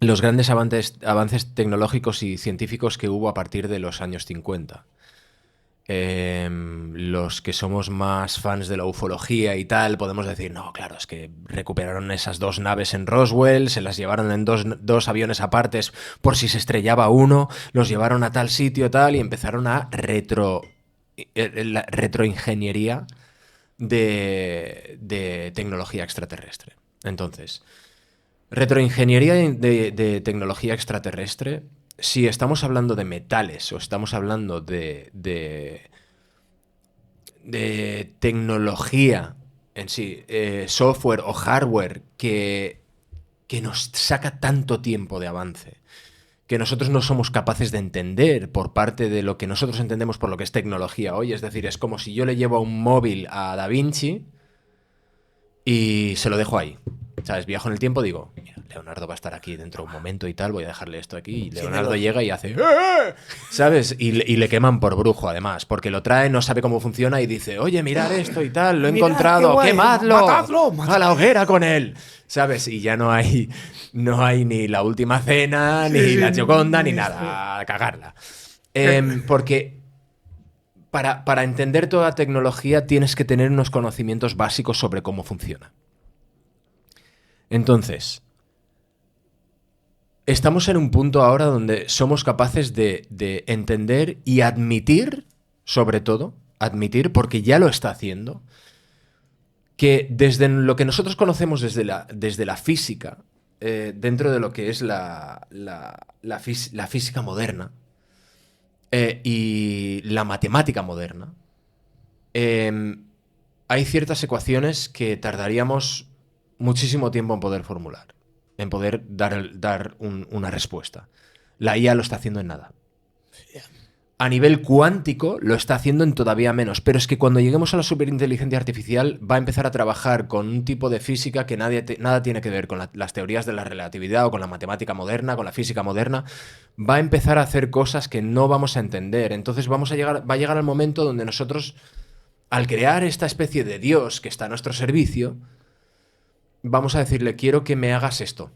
A: los grandes avances tecnológicos y científicos que hubo a partir de los años 50. Los que somos más fans de la ufología y tal, podemos decir, no, claro, es que recuperaron esas 2 naves en Roswell, se las llevaron en dos aviones apartes por si se estrellaba uno, los llevaron a tal sitio tal y empezaron a la retroingeniería de tecnología extraterrestre. Entonces, retroingeniería de tecnología extraterrestre, si estamos hablando de metales o estamos hablando de tecnología en sí, software o hardware que nos saca tanto tiempo de avance, que nosotros no somos capaces de entender por parte de lo que nosotros entendemos por lo que es tecnología hoy. Es decir, es como si yo le llevo un móvil a Da Vinci y se lo dejo ahí. ¿Sabes? Viajo en el tiempo, digo, mira, Leonardo va a estar aquí dentro de un momento y tal, voy a dejarle esto aquí. Y Leonardo llega y hace... ¿Sabes? Y le queman por brujo, además, porque lo trae, no sabe cómo funciona y dice, oye, mirad esto y tal, lo he
B: Mirad,
A: encontrado,
B: qué guay,
A: quemadlo,
B: matadlo.
A: a la hoguera con él. ¿Sabes? Y ya no hay ni la última cena, ni la Gioconda, ni nada, a cagarla. Porque para entender toda tecnología tienes que tener unos conocimientos básicos sobre cómo funciona. Entonces, estamos en un punto ahora donde somos capaces de entender y admitir, sobre todo, admitir, porque ya lo está haciendo, que desde lo que nosotros conocemos desde la física, dentro de lo que es la física moderna y la matemática moderna, hay ciertas ecuaciones que tardaríamos muchísimo tiempo en poder formular, en poder dar una respuesta. La IA lo está haciendo en nada. A nivel cuántico lo está haciendo en todavía menos, pero es que cuando lleguemos a la superinteligencia artificial va a empezar a trabajar con un tipo de física que nada tiene que ver con las teorías de la relatividad o con la matemática moderna, con la física moderna. Va a empezar a hacer cosas que no vamos a entender. Entonces va a llegar el momento donde nosotros, al crear esta especie de Dios que está a nuestro servicio, vamos a decirle, quiero que me hagas esto.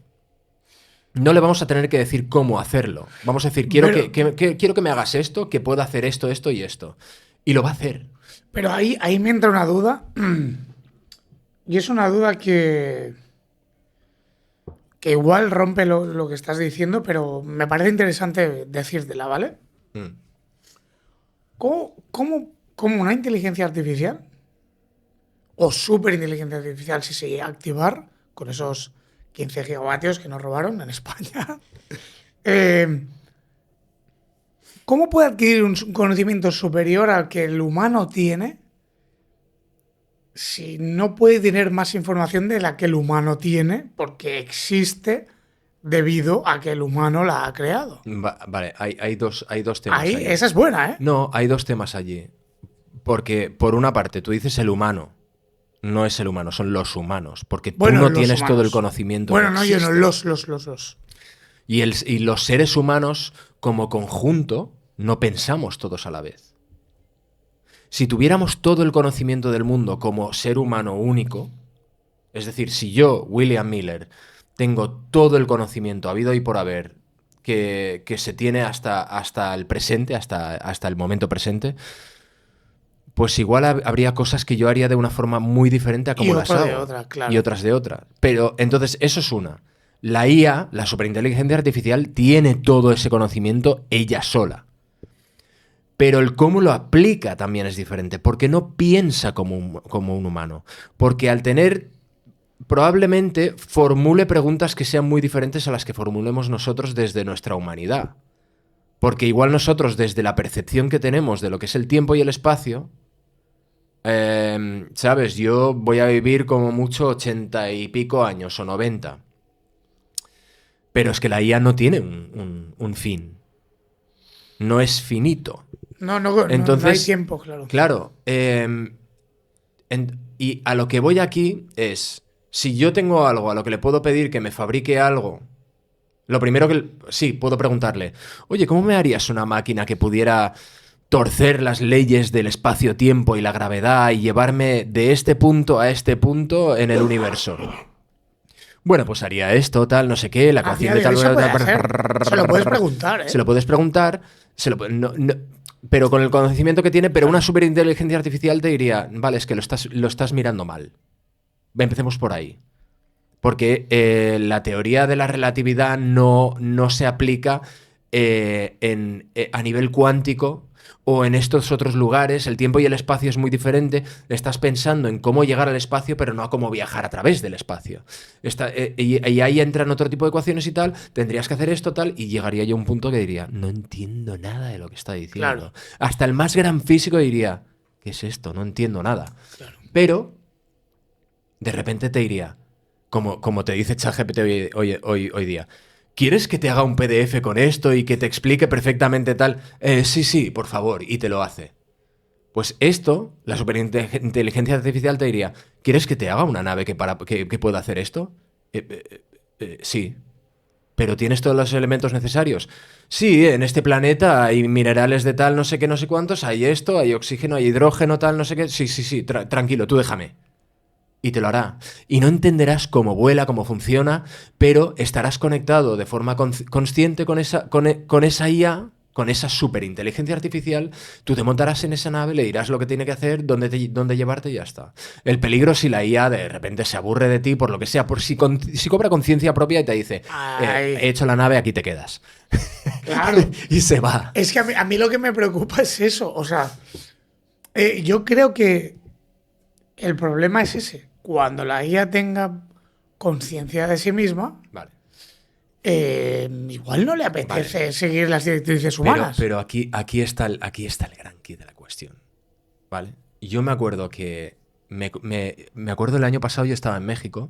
A: No le vamos a tener que decir cómo hacerlo. Vamos a decir, quiero que me hagas esto, que pueda hacer esto, esto y esto. Y lo va a hacer.
B: Pero ahí me entra una duda. Y es una duda que igual rompe lo que estás diciendo, pero me parece interesante decírtela, ¿vale? ¿Cómo como una inteligencia artificial o superinteligencia artificial si se llega a activar con esos 15 gigavatios que nos robaron en España. ¿Cómo puede adquirir un conocimiento superior al que el humano tiene si no puede tener más información de la que el humano tiene porque existe debido a que el humano la ha creado?
A: Vale, hay dos temas
B: Ahí,
A: allí.
B: esa es buena, ¿eh?
A: No, hay dos temas allí. Porque, por una parte, tú dices el humano. No es el humano, son los humanos. Porque tú no
B: los
A: tienes
B: humanos.
A: todo el conocimiento.
B: Bueno,
A: que
B: no, yo no,
A: existe.
B: los.
A: Y los seres humanos, como conjunto, no pensamos todos a la vez. Si tuviéramos todo el conocimiento del mundo como ser humano único, es decir, si yo, William Miller, tengo todo el conocimiento habido y por haber que se tiene hasta el presente, hasta el momento presente, pues igual habría cosas que yo haría de una forma muy diferente a como las hago.
B: De otra, claro.
A: Y otras de otra. Pero entonces, eso es una. La IA, la superinteligencia artificial, tiene todo ese conocimiento ella sola. Pero el cómo lo aplica también es diferente, porque no piensa como un humano. Porque al tener, probablemente formule preguntas que sean muy diferentes a las que formulemos nosotros desde nuestra humanidad. Porque igual nosotros, desde la percepción que tenemos de lo que es el tiempo y el espacio, ¿sabes? Yo voy a vivir como mucho 80 y pico años o 90. Pero es que la IA no tiene un fin. No es finito.
B: Entonces, no hay tiempo, claro.
A: Claro. Y a lo que voy aquí es, si yo tengo algo a lo que le puedo pedir que me fabrique algo, lo primero que... Sí, puedo preguntarle, oye, ¿cómo me harías una máquina que pudiera torcer las leyes del espacio-tiempo y la gravedad y llevarme de este punto a este punto en el universo? Bueno, pues haría esto, tal, no sé qué, la ecuación de tal...
B: Se lo puedes preguntar, ¿eh?
A: Se lo puedes preguntar, pero con el conocimiento que tiene, pero una superinteligencia artificial te diría, vale, es que lo estás mirando mal. Empecemos por ahí. Porque la teoría de la relatividad no se aplica a nivel cuántico o en estos otros lugares. El tiempo y el espacio es muy diferente. Estás pensando en cómo llegar al espacio, pero no a cómo viajar a través del espacio. Y ahí entran otro tipo de ecuaciones y tal. Tendrías que hacer esto, tal, y llegaría yo a un punto que diría, no entiendo nada de lo que está diciendo.
B: Claro.
A: Hasta el más gran físico diría, ¿qué es esto? No entiendo nada.
B: Claro.
A: Pero, de repente te diría, como te dice ChatGPT hoy día, ¿quieres que te haga un PDF con esto y que te explique perfectamente tal? Sí, por favor, y te lo hace. Pues esto, la superinteligencia artificial te diría, ¿quieres que te haga una nave que pueda hacer esto? Sí. ¿Pero tienes todos los elementos necesarios? Sí, en este planeta hay minerales de tal, no sé qué, no sé cuántos, hay esto, hay oxígeno, hay hidrógeno, tal, no sé qué. Sí, tranquilo, tú déjame. Y te lo hará. Y no entenderás cómo vuela, cómo funciona, pero estarás conectado de forma consciente con esa IA, con esa superinteligencia artificial. Tú te montarás en esa nave, le dirás lo que tiene que hacer, dónde llevarte y ya está. El peligro si la IA de repente se aburre de ti, por lo que sea, por si cobra conciencia propia y te dice, he hecho la nave, aquí te quedas.
B: Claro.
A: Y se va.
B: Es que a mí lo que me preocupa es eso. O sea, yo creo que el problema es ese. Cuando la IA tenga conciencia de sí misma,
A: Vale.
B: Igual no le apetece seguir las directrices humanas.
A: Pero aquí está el gran key de la cuestión. ¿Vale? Y yo me acuerdo que... Me acuerdo el año pasado yo estaba en México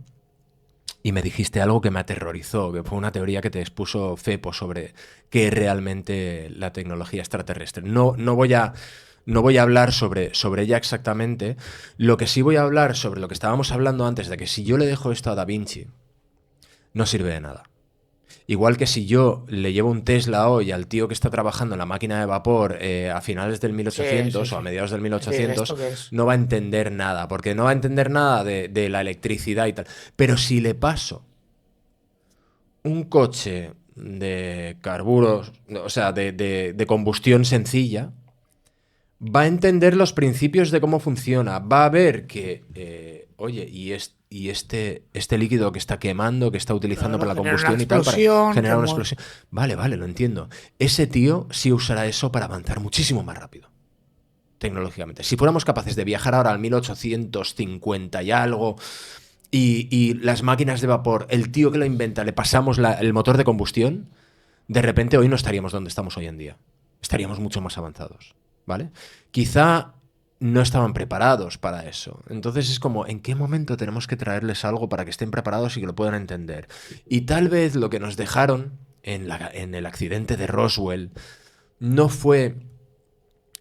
A: y me dijiste algo que me aterrorizó, que fue una teoría que te expuso Fepo sobre qué es realmente la tecnología extraterrestre. No voy a hablar sobre ella exactamente. Lo que sí voy a hablar sobre lo que estábamos hablando antes, de que si yo le dejo esto a Da Vinci, no sirve de nada. Igual que si yo le llevo un Tesla hoy al tío que está trabajando en la máquina de vapor a finales del 1800 o a mediados del 1800, no va a entender nada, porque no va a entender nada de la electricidad y tal. Pero si le paso un coche de carburos, o sea, de combustión sencilla, va a entender los principios de cómo funciona, va a ver que, oye, y este líquido que está quemando, que está utilizando para la combustión y tal, para generar una explosión. Vale, lo entiendo. Ese tío sí usará eso para avanzar muchísimo más rápido. tecnológicamente. Si fuéramos capaces de viajar ahora al 1850 y algo, y las máquinas de vapor, el tío que lo inventa, le pasamos el motor de combustión, de repente hoy no estaríamos donde estamos hoy en día. Estaríamos mucho más avanzados, ¿vale? Quizá no estaban preparados para eso. Entonces es como, ¿en qué momento tenemos que traerles algo para que estén preparados y que lo puedan entender? Y tal vez lo que nos dejaron en el accidente de Roswell no fue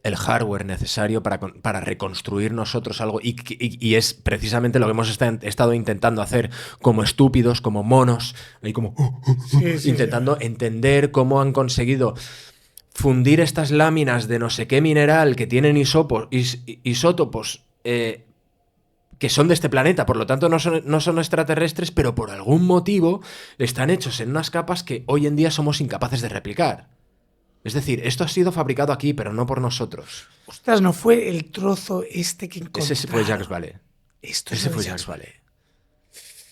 A: el hardware necesario para reconstruir nosotros algo, y es precisamente lo que hemos estado intentando hacer como estúpidos, como monos, ahí como intentando entender cómo han conseguido fundir estas láminas de no sé qué mineral que tienen isótopos que son de este planeta, por lo tanto no son extraterrestres, pero por algún motivo están hechos en unas capas que hoy en día somos incapaces de replicar. Es decir, esto ha sido fabricado aquí, pero no por nosotros.
B: Ostras, no fue el trozo este que encontraron.
A: Ese fue Jacques Vallée.
B: Ese
A: fue Jacques Vallée.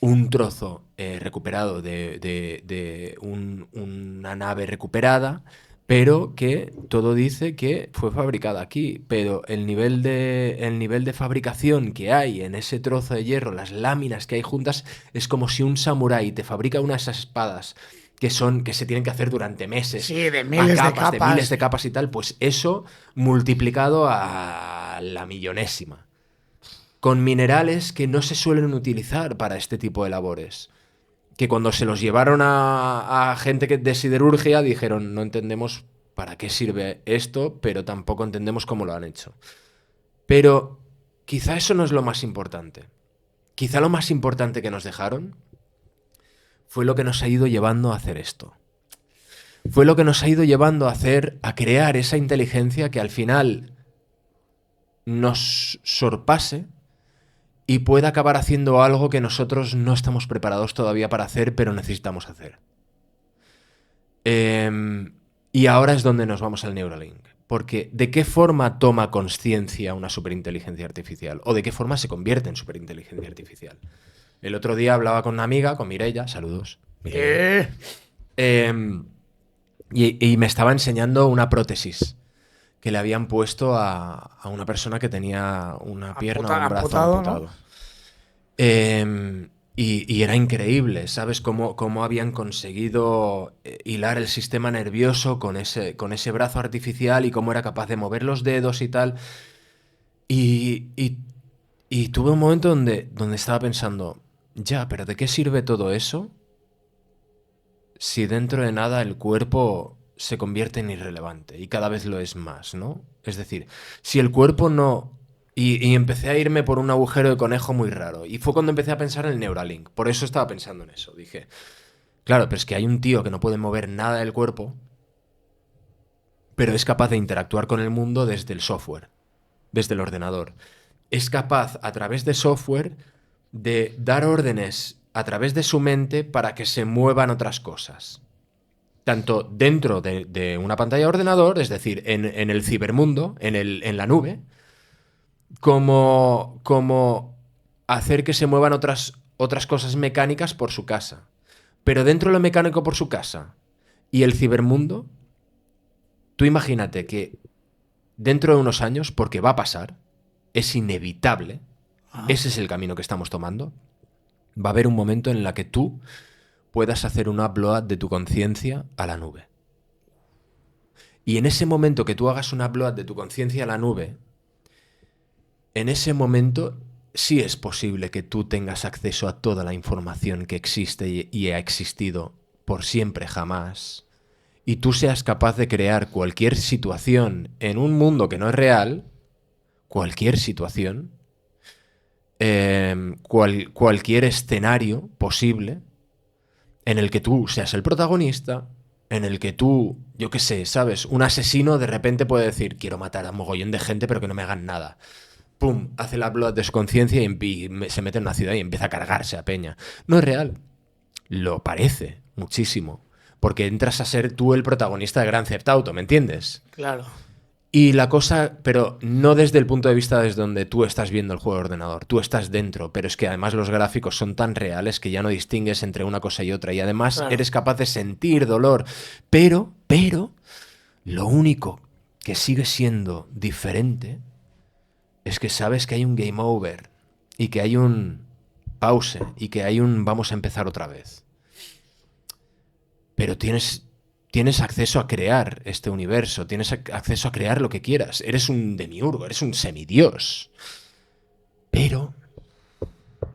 A: Un trozo recuperado de una nave recuperada, pero que todo dice que fue fabricada aquí. Pero el nivel de fabricación que hay en ese trozo de hierro, las láminas que hay juntas, es como si un samurái te fabrica unas espadas que se tienen que hacer durante meses.
B: Sí, de miles de capas.
A: De miles de capas y tal, pues eso multiplicado a la millonésima. Con minerales que no se suelen utilizar para este tipo de labores. Que cuando se los llevaron a gente de siderurgia dijeron, no entendemos para qué sirve esto, pero tampoco entendemos cómo lo han hecho. Pero quizá eso no es lo más importante. Quizá lo más importante que nos dejaron fue lo que nos ha ido llevando a hacer esto. Fue lo que nos ha ido llevando a crear esa inteligencia que al final nos sorpase y pueda acabar haciendo algo que nosotros no estamos preparados todavía para hacer, pero necesitamos hacer. Y ahora es donde nos vamos al Neuralink. Porque ¿de qué forma toma conciencia una superinteligencia artificial? ¿O de qué forma se convierte en superinteligencia artificial? El otro día hablaba con una amiga, con Mireia, saludos. Mireia. Y me estaba enseñando una prótesis que le habían puesto a una persona que tenía una pierna o un brazo amputado. ¿No? Y era increíble, ¿sabes? Cómo habían conseguido hilar el sistema nervioso con ese brazo artificial y cómo era capaz de mover los dedos y tal. Y tuve un momento donde estaba pensando, ya, pero ¿de qué sirve todo eso si dentro de nada el cuerpo se convierte en irrelevante y cada vez lo es más, ¿no? Es decir, si el cuerpo no... Y empecé a irme por un agujero de conejo muy raro. Y fue cuando empecé a pensar en el Neuralink. Por eso estaba pensando en eso. Dije, claro, pero es que hay un tío que no puede mover nada del cuerpo, pero es capaz de interactuar con el mundo desde el software, desde el ordenador. Es capaz, a través de software, de dar órdenes a través de su mente para que se muevan otras cosas. Tanto dentro de una pantalla de ordenador, es decir, en el cibermundo, en la nube, como hacer que se muevan otras cosas mecánicas por su casa. Pero dentro de lo mecánico por su casa y el cibermundo, tú imagínate que dentro de unos años, porque va a pasar, es inevitable, ese es el camino que estamos tomando, va a haber un momento en el que tú puedas hacer un upload de tu conciencia a la nube. Y en ese momento que tú hagas un upload de tu conciencia a la nube, en ese momento sí es posible que tú tengas acceso a toda la información que existe y ha existido por siempre jamás, y tú seas capaz de crear cualquier situación en un mundo que no es real, cualquier situación, cualquier escenario posible en el que tú seas el protagonista, en el que tú, yo qué sé, ¿sabes? Un asesino de repente puede decir, quiero matar a mogollón de gente pero que no me hagan nada. Pum, hace la upload de su conciencia y se mete en una ciudad y empieza a cargarse a peña. No es real. Lo parece muchísimo. Porque entras a ser tú el protagonista de Grand Theft Auto, ¿me entiendes?
B: Claro.
A: Y la cosa, pero no desde el punto de vista desde donde tú estás viendo el juego de ordenador. Tú estás dentro, pero es que además los gráficos son tan reales que ya no distingues entre una cosa y otra. Y además eres capaz de sentir dolor. Pero, lo único que sigue siendo diferente es que sabes que hay un game over y que hay un pause y que hay un vamos a empezar otra vez. Pero tienes acceso a crear este universo, tienes acceso a crear lo que quieras. Eres un demiurgo, eres un semidios. Pero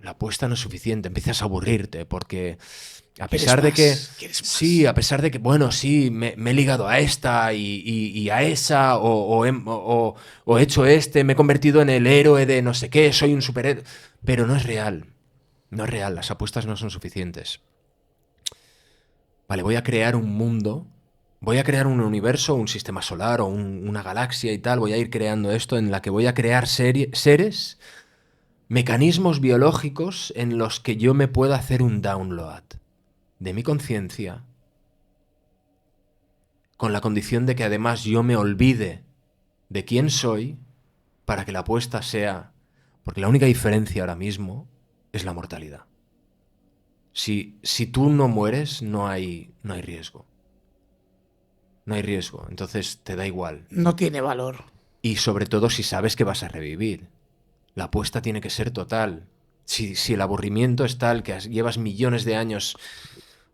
A: la apuesta no es suficiente, empiezas a aburrirte porque a pesar de que... Sí, a pesar de que, bueno, sí, me he ligado a esta y a esa, o he hecho me he convertido en el héroe de no sé qué, soy un superhéroe. Pero no es real. No es real, las apuestas no son suficientes. Vale, voy a crear un mundo, voy a crear un universo, un sistema solar o una galaxia y tal, voy a ir creando esto en la que voy a crear seres, mecanismos biológicos en los que yo me pueda hacer un download de mi conciencia, con la condición de que además yo me olvide de quién soy para que la apuesta sea... Porque la única diferencia ahora mismo es la mortalidad. Si tú no mueres, no hay riesgo. No hay riesgo, entonces te da igual.
B: No tiene valor.
A: Y sobre todo si sabes que vas a revivir. La apuesta tiene que ser total. Si el aburrimiento es tal que llevas millones de años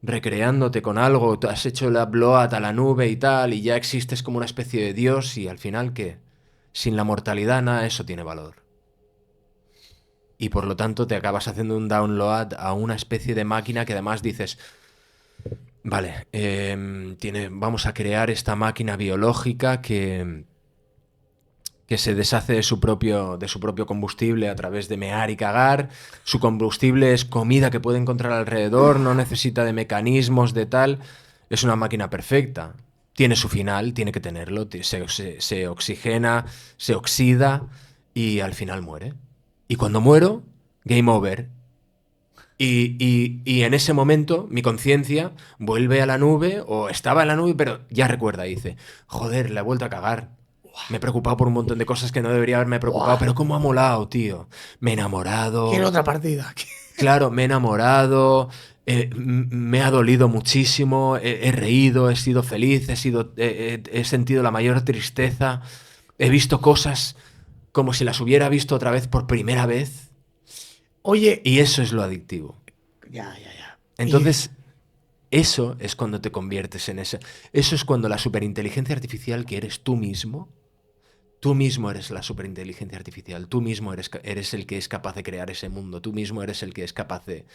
A: recreándote con algo, te has hecho la upload a la nube y tal, y ya existes como una especie de dios, y al final, ¿qué? Sin la mortalidad, nada, eso tiene valor. Y por lo tanto te acabas haciendo un download a una especie de máquina que además dices, vale, vamos a crear esta máquina biológica que se deshace de su propio combustible a través de mear y cagar. Su combustible es comida que puede encontrar alrededor, no necesita de mecanismos de tal. Es una máquina perfecta. Tiene su final, tiene que tenerlo. Se oxigena, se oxida y al final muere. Y cuando muero, game over. Y en ese momento mi conciencia vuelve a la nube, o estaba en la nube, pero ya recuerda y dice, joder, le he vuelto a cagar. Me he preocupado por un montón de cosas que no debería haberme preocupado, pero cómo ha molado, tío. Me he enamorado.
B: Quiero otra partida.
A: Claro, me he enamorado, me ha dolido muchísimo, he reído, he sido feliz, he sentido la mayor tristeza, he visto cosas como si las hubiera visto otra vez por primera vez.
B: Oye...
A: Y eso es lo adictivo.
B: Ya.
A: Entonces... Eso es cuando te conviertes en ese... Eso es cuando la superinteligencia artificial, que eres tú mismo eres la superinteligencia artificial, tú mismo eres el que es capaz de crear ese mundo, tú mismo eres el que es capaz de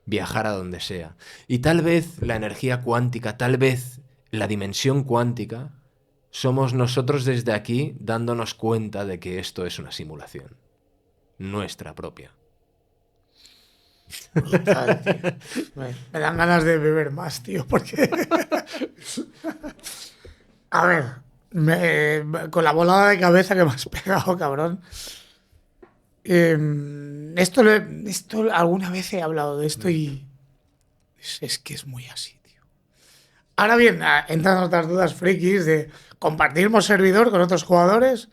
A: viajar a donde sea. Y tal vez la energía cuántica, tal vez la dimensión cuántica, somos nosotros desde aquí dándonos cuenta de que esto es una simulación, nuestra propia.
B: Brutal, tío. Me dan ganas de beber más, tío, porque... A ver, con la volada de cabeza que me has pegado, cabrón. Esto alguna vez he hablado de esto y... Es que es muy así, tío. Ahora bien, entran otras dudas frikis de compartir servidor con otros jugadores.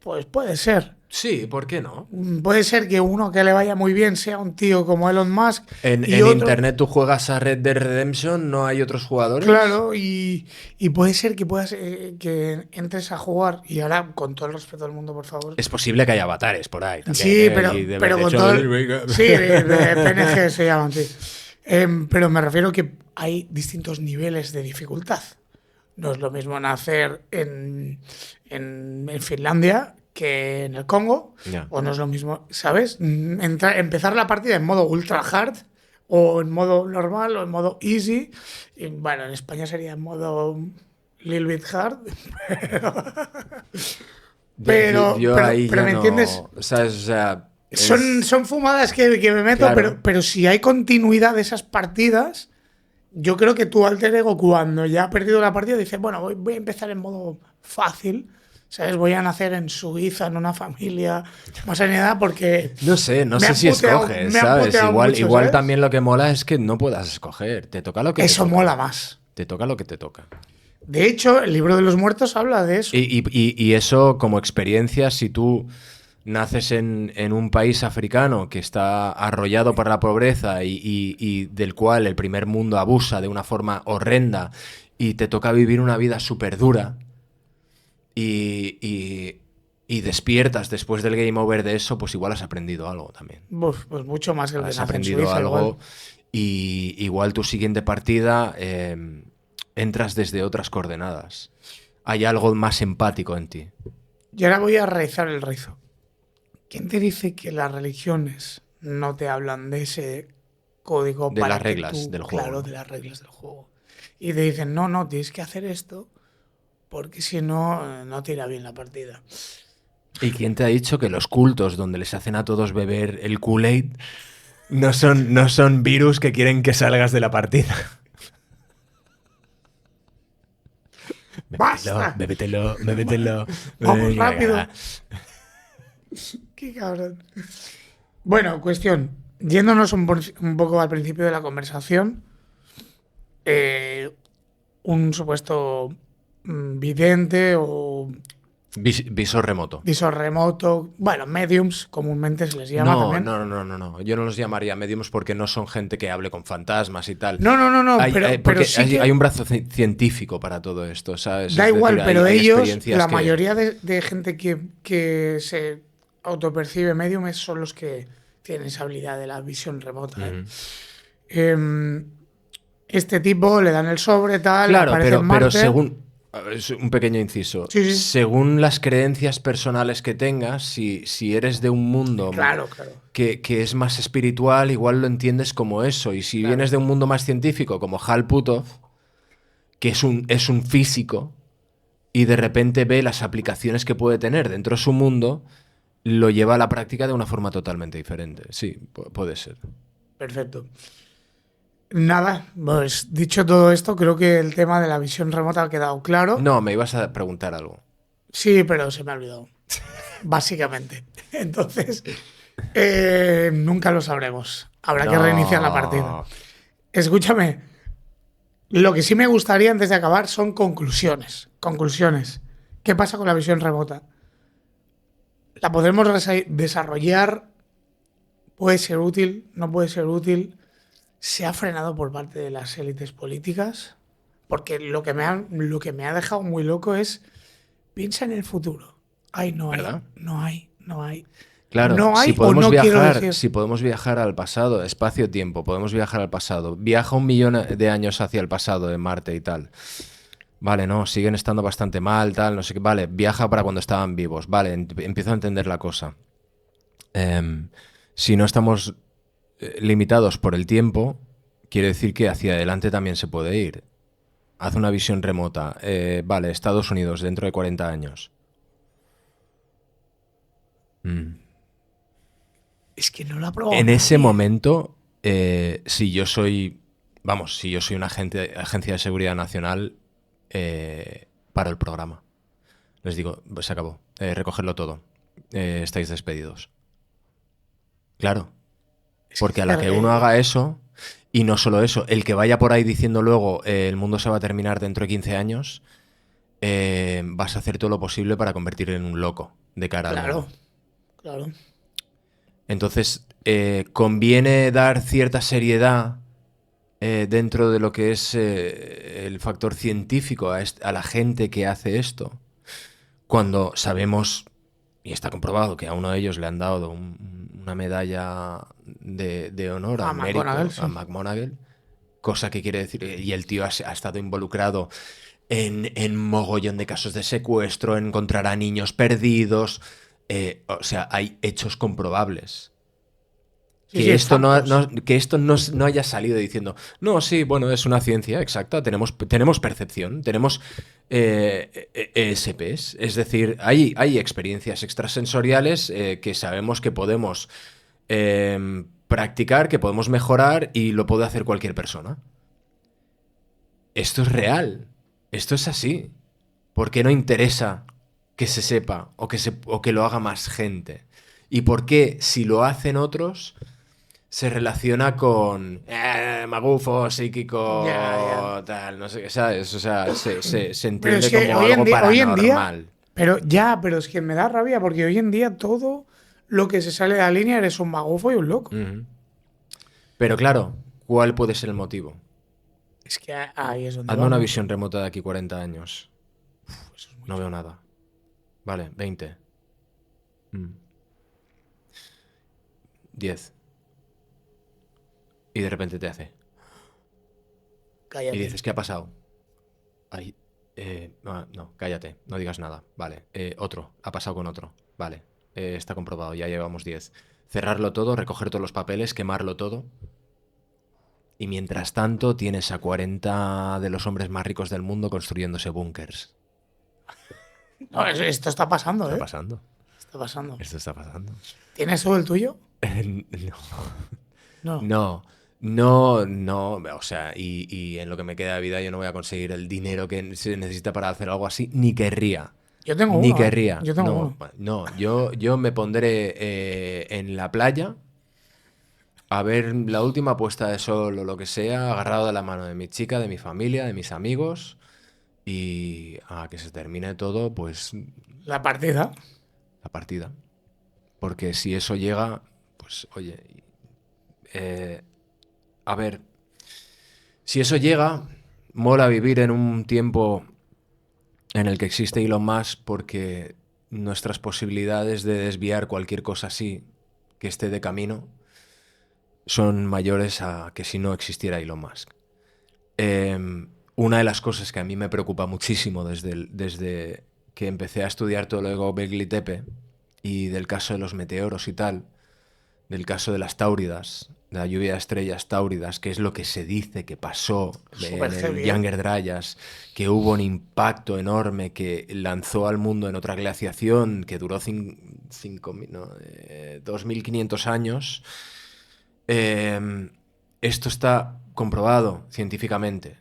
B: Pues puede ser.
A: Sí, ¿por qué no?
B: Puede ser que uno que le vaya muy bien sea un tío como Elon Musk.
A: En
B: otro...
A: internet tú juegas a Red Dead Redemption, no hay otros jugadores.
B: Claro, y puede ser que puedas que entres a jugar, y ahora con todo el respeto del mundo, por favor.
A: Es posible que haya avatares por ahí también.
B: Sí, pero con todo sí, de PNG se llaman, sí. Pero me refiero que hay distintos niveles de dificultad. No es lo mismo nacer en Finlandia que en el Congo, o no es lo mismo, ¿sabes? Empezar la partida en modo ultra hard, o en modo normal, o en modo easy. Y, bueno, en España sería en modo little bit hard, pero ¿me entiendes?
A: ¿Sabes? O sea,
B: son fumadas que me meto, claro. pero si hay continuidad de esas partidas, yo creo que tu alter ego, cuando ya ha perdido la partida, dice, bueno, voy a empezar en modo fácil, ¿sabes? Voy a nacer en Suiza, en una familia más sanidad, porque...
A: No sé si escoges, ¿sabes? Igual también lo que mola es que no puedas escoger. Te toca lo que
B: eso
A: te toca.
B: Mola más.
A: Te toca lo que te toca.
B: De hecho, el libro de los muertos habla de eso.
A: Y eso, como experiencia, si tú naces en un país africano que está arrollado por la pobreza y del cual el primer mundo abusa de una forma horrenda, y te toca vivir una vida súper dura, y y despiertas después del game over de eso, pues igual has aprendido algo también.
B: Uf, pues mucho más que el que
A: Has
B: nace en
A: aprendido
B: Suiza,
A: algo
B: igual.
A: y igual tu siguiente partida entras desde otras coordenadas. Hay algo más empático en ti.
B: Y ahora voy a realizar el rizo. ¿Quién te dice que las religiones no te hablan de ese código
A: De
B: para
A: las
B: que
A: reglas
B: tú,
A: del juego,
B: claro,
A: ¿no?
B: de las reglas del juego? Y te dicen, no, no, tienes que hacer esto porque si no, no te irá bien la partida.
A: ¿Y quién te ha dicho que los cultos donde les hacen a todos beber el Kool-Aid no son virus que quieren que salgas de la partida?
B: ¡Basta!
A: Bébetelo, bébetelo.
B: ¡Vamos
A: Venga,
B: rápido! ¡Qué cabrón! Bueno, cuestión. Yéndonos un poco al principio de la conversación, eh, un supuesto vidente o
A: Visor remoto.
B: visor remoto, bueno, mediums comúnmente se les llama
A: No,
B: también.
A: no, no, no, no. Yo no los llamaría mediums porque no son gente que hable con fantasmas y tal.
B: No, no, no, no, pero
A: Porque
B: sí
A: hay
B: que
A: un brazo científico para todo esto, ¿sabes?
B: da
A: Es
B: igual,
A: decir,
B: pero
A: hay
B: ellos,
A: experiencias
B: la
A: que...
B: mayoría de gente que se autopercibe medium son los que tienen esa habilidad de la visión remota.
A: Ujú.
B: Em, este tipo le dan el sobre, tal,
A: Claro,
B: aparece en
A: pero
B: Marte.
A: según... Es un pequeño inciso.
B: Sí, sí,
A: Según las creencias personales que tengas, si eres de un mundo
B: claro, claro.
A: que es más espiritual, igual lo entiendes como eso. Y si
B: Claro.
A: vienes de un mundo más científico, como Hal Puthoff, que es un físico, y de repente ve las aplicaciones que puede tener dentro de su mundo, lo lleva a la práctica de una forma totalmente diferente. Sí, puede ser.
B: Perfecto. Nada, pues dicho todo esto, creo que el tema de la visión remota ha quedado claro.
A: No, me ibas a preguntar algo.
B: Sí, pero se me ha olvidado. Básicamente. Entonces, nunca lo sabremos. Habrá que reiniciar la partida. Escúchame, lo que sí me gustaría antes de acabar son conclusiones. Conclusiones. ¿Qué pasa con la visión remota? ¿La podremos desarrollar? ¿Puede ser útil? ¿No puede ser útil? ¿Se ha frenado por parte de las élites políticas? Porque lo que me ha dejado muy loco es, piensa en el futuro. Ay, no hay,
A: ¿Verdad?
B: no hay, no hay.
A: Claro,
B: No
A: si
B: hay o
A: podemos
B: no quiero
A: viajar,
B: decir.
A: si podemos viajar al pasado, espacio-tiempo, podemos viajar al pasado. Viaja 1 millón de años hacia el pasado de Marte y tal. Vale, no, siguen estando bastante mal, tal, no sé qué. Vale, viaja para cuando estaban vivos. Vale, empiezo a entender la cosa. Si no estamos limitados por el tiempo, quiere decir que hacia adelante también se puede ir. Haz una visión remota. Vale, Estados Unidos dentro de 40 años.
B: Es que no lo ha probado
A: En ese
B: nadie.
A: momento, si yo soy una agencia de seguridad nacional, paro el programa. Les digo, se acabó, recogerlo todo. Estáis despedidos. Claro,
B: Es
A: porque a la que uno haga eso, y no solo eso, el que vaya por ahí diciendo luego el mundo se va a terminar dentro de 15 años, vas a hacer todo lo posible para convertirle en un loco de cara al
B: Claro,
A: mundo.
B: claro.
A: Entonces, conviene dar cierta seriedad dentro de lo que es el factor científico a la gente que hace esto, cuando sabemos, y está comprobado, que a uno de ellos le han dado una medalla de honor
B: A
A: al mérito,
B: McGonagall, sí.
A: a McGonagall, cosa que quiere decir, y el tío ha estado involucrado en mogollón de casos de secuestro, en encontrar a niños perdidos. O sea, hay hechos comprobables.
B: Sí,
A: Que
B: sí,
A: esto,
B: factos.
A: que esto no haya salido diciendo, no, sí, bueno, es una ciencia exacta, tenemos percepción, tenemos ESPs, es decir, hay experiencias extrasensoriales que sabemos que podemos practicar, que podemos mejorar y lo puede hacer cualquier persona. Esto es real, esto es así. ¿Por qué no interesa que se sepa o que lo haga más gente? ¿Y por qué, si lo hacen otros, se relaciona con magufo, psíquico,
B: Ya.
A: tal, no sé qué, ¿sabes? O sea, se
B: Pero
A: entiende
B: es que
A: como algo
B: hoy en día,
A: paranormal.
B: pero es que me da rabia porque hoy en día todo lo que se sale de la línea eres un magufo y un loco.
A: Ujú. Pero claro, ¿cuál puede ser el motivo?
B: Es que ahí es donde
A: Hazme una
B: vamos.
A: visión remota de aquí 40 años. No veo nada. Vale, 20. 10. Y de repente te hace.
B: Cállate.
A: Y dices, ¿qué ha pasado? Ay, no, cállate, no digas nada. Vale, otro, ha pasado con otro. Vale, está comprobado, ya llevamos 10. Cerrarlo todo, recoger todos los papeles, quemarlo todo. Y mientras tanto tienes a 40 de los hombres más ricos del mundo construyéndose búnkers.
B: No, esto está pasando,
A: Está pasando.
B: Está pasando.
A: Esto está pasando.
B: ¿Tienes todo el tuyo?
A: No. No, o sea, y en lo que me queda de vida yo no voy a conseguir el dinero que se necesita para hacer algo así, ni querría.
B: Yo tengo
A: Ni
B: uno.
A: querría.
B: Yo tengo
A: No,
B: uno.
A: no, yo me pondré en la playa a ver la última puesta de sol o lo que sea, agarrado de la mano de mi chica, de mi familia, de mis amigos, y a que se termine todo, pues
B: La partida.
A: la partida. Porque si eso llega, pues oye, a ver, si eso llega, mola vivir en un tiempo en el que existe Elon Musk porque nuestras posibilidades de desviar cualquier cosa así que esté de camino son mayores a que si no existiera Elon Musk. Una de las cosas que a mí me preocupa muchísimo desde que empecé a estudiar todo lo de Göbekli Tepe y del caso de los meteoros y tal, del caso de las táuridas, de la lluvia de estrellas táuridas, que es lo que se dice que pasó en el
B: Superheavy,
A: Younger Dryas, que hubo un impacto enorme que lanzó al mundo en otra glaciación que duró 2.500 años. Esto está comprobado científicamente.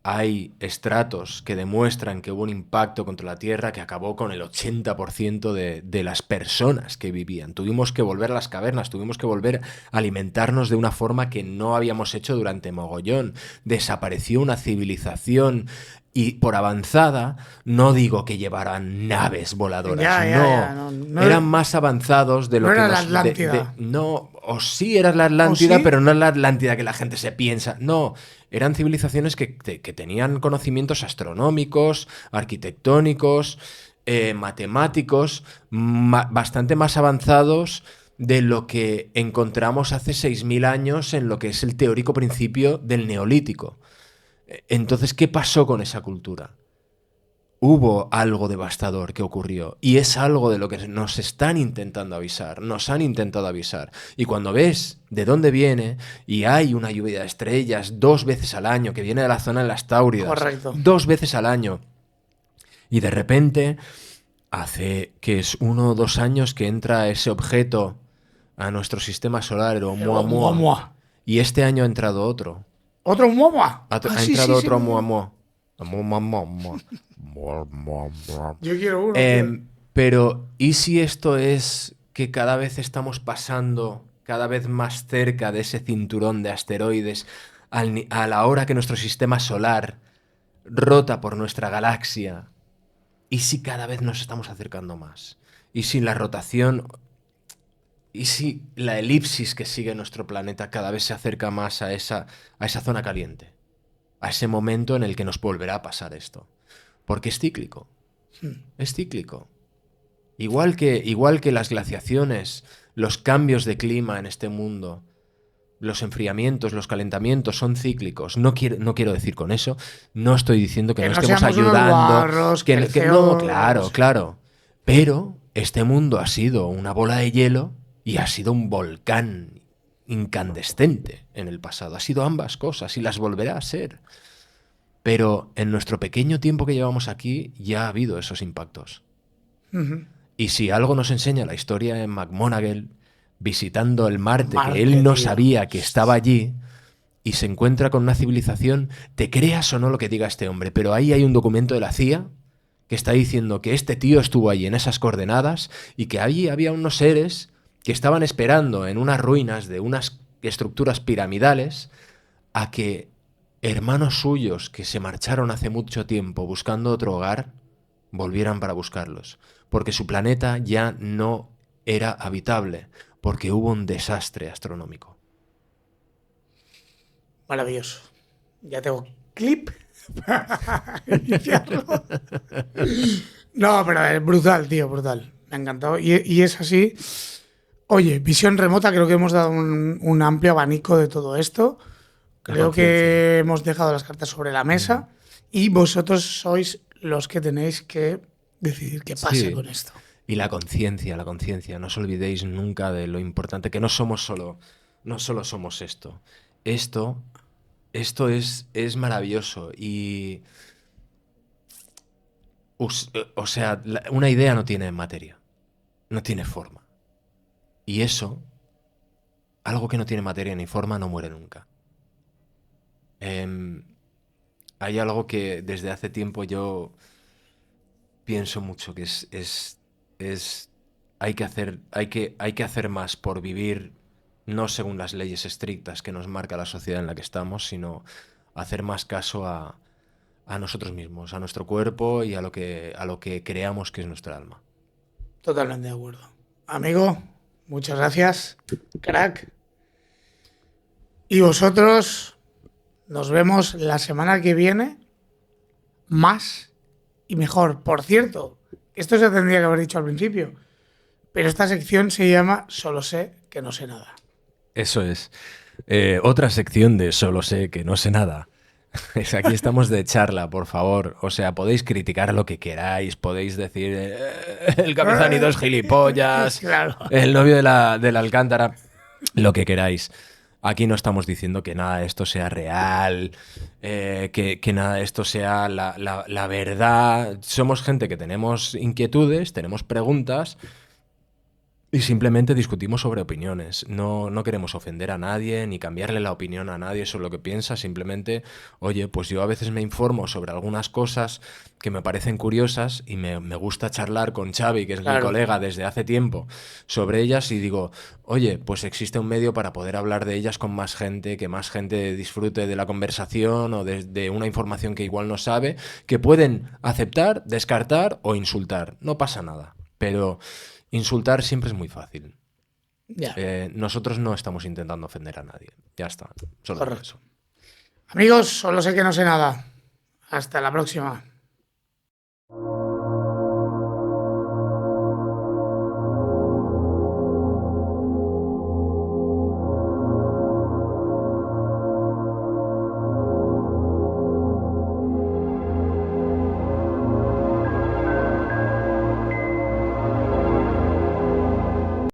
A: Hay estratos que demuestran que hubo un impacto contra la Tierra que acabó con el 80% de las personas que vivían. Tuvimos que volver a las cavernas, tuvimos que volver a alimentarnos de una forma que no habíamos hecho durante mogollón. Desapareció una civilización y por avanzada no digo que llevaran naves voladoras,
B: No
A: eran más avanzados de lo
B: no
A: que
B: era la
A: nos...
B: Atlántida.
A: No, o sí era la Atlántida,
B: sí?
A: pero no es la Atlántida que la gente se piensa. No, eran civilizaciones que tenían conocimientos astronómicos, arquitectónicos, matemáticos, bastante más avanzados de lo que encontramos hace 6.000 años en lo que es el teórico principio del Neolítico. Entonces, ¿qué pasó con esa cultura? Hubo algo devastador que ocurrió y es algo de lo que nos están intentando avisar, nos han intentado avisar. Y cuando ves de dónde viene y hay una lluvia de estrellas 2 veces al año que viene de la zona de las Táuridas,
B: Correcto.
A: 2 veces al año, y de repente hace que es 1 o 2 años que entra ese objeto a nuestro sistema solar, el Oumuamua,
B: Oumuamua.
A: y este año ha entrado otro.
B: ¿Otro Oumuamua?
A: Ha
B: Sí,
A: entrado
B: sí,
A: otro
B: sí.
A: Oumuamua.
B: Yo quiero uno. Tío.
A: Pero, ¿y si esto es que cada vez estamos pasando cada vez más cerca de ese cinturón de asteroides a la hora que nuestro sistema solar rota por nuestra galaxia? ¿Y si cada vez nos estamos acercando más? ¿Y si la rotación... ¿Y si la elipsis que sigue nuestro planeta cada vez se acerca más a esa zona caliente? A ese momento en el que nos volverá a pasar esto. Porque es cíclico. Es cíclico. Igual que las glaciaciones, los cambios de clima en este mundo, los enfriamientos, los calentamientos son cíclicos. No quiero decir con eso, no estoy diciendo que no estemos
B: seamos unos
A: ayudando.
B: guarros,
A: Que no,
B: CEO,
A: claro. Pero este mundo ha sido una bola de hielo y ha sido un volcán incandescente en el pasado. Ha sido ambas cosas y las volverá a ser. Pero en nuestro pequeño tiempo que llevamos aquí ya ha habido esos impactos. Y si algo nos enseña la historia en McMonagall, visitando el Marte, que él no sabía que estaba allí, y se encuentra con una civilización, te creas o no lo que diga este hombre, pero ahí hay un documento de la CIA que está diciendo que este tío estuvo allí en esas coordenadas y que allí había unos seres que estaban esperando en unas ruinas de unas estructuras piramidales a que hermanos suyos que se marcharon hace mucho tiempo buscando otro hogar volvieran para buscarlos, porque su planeta ya no era habitable, porque hubo un desastre astronómico.
B: Maravilloso. Ya tengo clip para iniciarlo. No, pero es brutal, tío, brutal. Me ha encantado. Y es así. Oye, visión remota, creo que hemos dado un amplio abanico de todo esto. Creo que hemos dejado las cartas sobre la mesa y vosotros sois los que tenéis que decidir qué pasa con esto.
A: Y la conciencia. No os olvidéis nunca de lo importante, que no solo somos esto. Esto es maravilloso y... O sea, una idea no tiene materia, no tiene forma. Y eso, algo que no tiene materia ni forma, no muere nunca. Hay algo que desde hace tiempo yo pienso mucho, que hay que hacer más por vivir, no según las leyes estrictas que nos marca la sociedad en la que estamos, sino hacer más caso a nosotros mismos, a nuestro cuerpo y a lo que creamos que es nuestra alma.
B: Totalmente de acuerdo. Amigo, muchas gracias, crack. Y vosotros, nos vemos la semana que viene, más y mejor. Por cierto, esto se tendría que haber dicho al principio, pero esta sección se llama Solo sé que no sé nada.
A: Eso es. Otra sección de Solo sé que no sé nada. Aquí estamos de charla, por favor. O sea, podéis criticar lo que queráis, podéis decir el Capizánito es gilipollas,
B: Claro.
A: el novio de la Alcántara, lo que queráis. Aquí no estamos diciendo que nada de esto sea real, que nada de esto sea la verdad. Somos gente que tenemos inquietudes, tenemos preguntas y simplemente discutimos sobre opiniones. No queremos ofender a nadie ni cambiarle la opinión a nadie sobre lo que piensa. Simplemente, oye, pues yo a veces me informo sobre algunas cosas que me parecen curiosas y me gusta charlar con Xavi, que es mi colega desde hace tiempo, sobre ellas y digo, oye, pues existe un medio para poder hablar de ellas con más gente, que más gente disfrute de la conversación o de una información que igual no sabe, que pueden aceptar, descartar o insultar. No pasa nada, pero... insultar siempre es muy fácil.
B: Ya.
A: Nosotros no estamos intentando ofender a nadie. Ya está. Solo eso.
B: Amigos, solo sé que no sé nada. Hasta la próxima.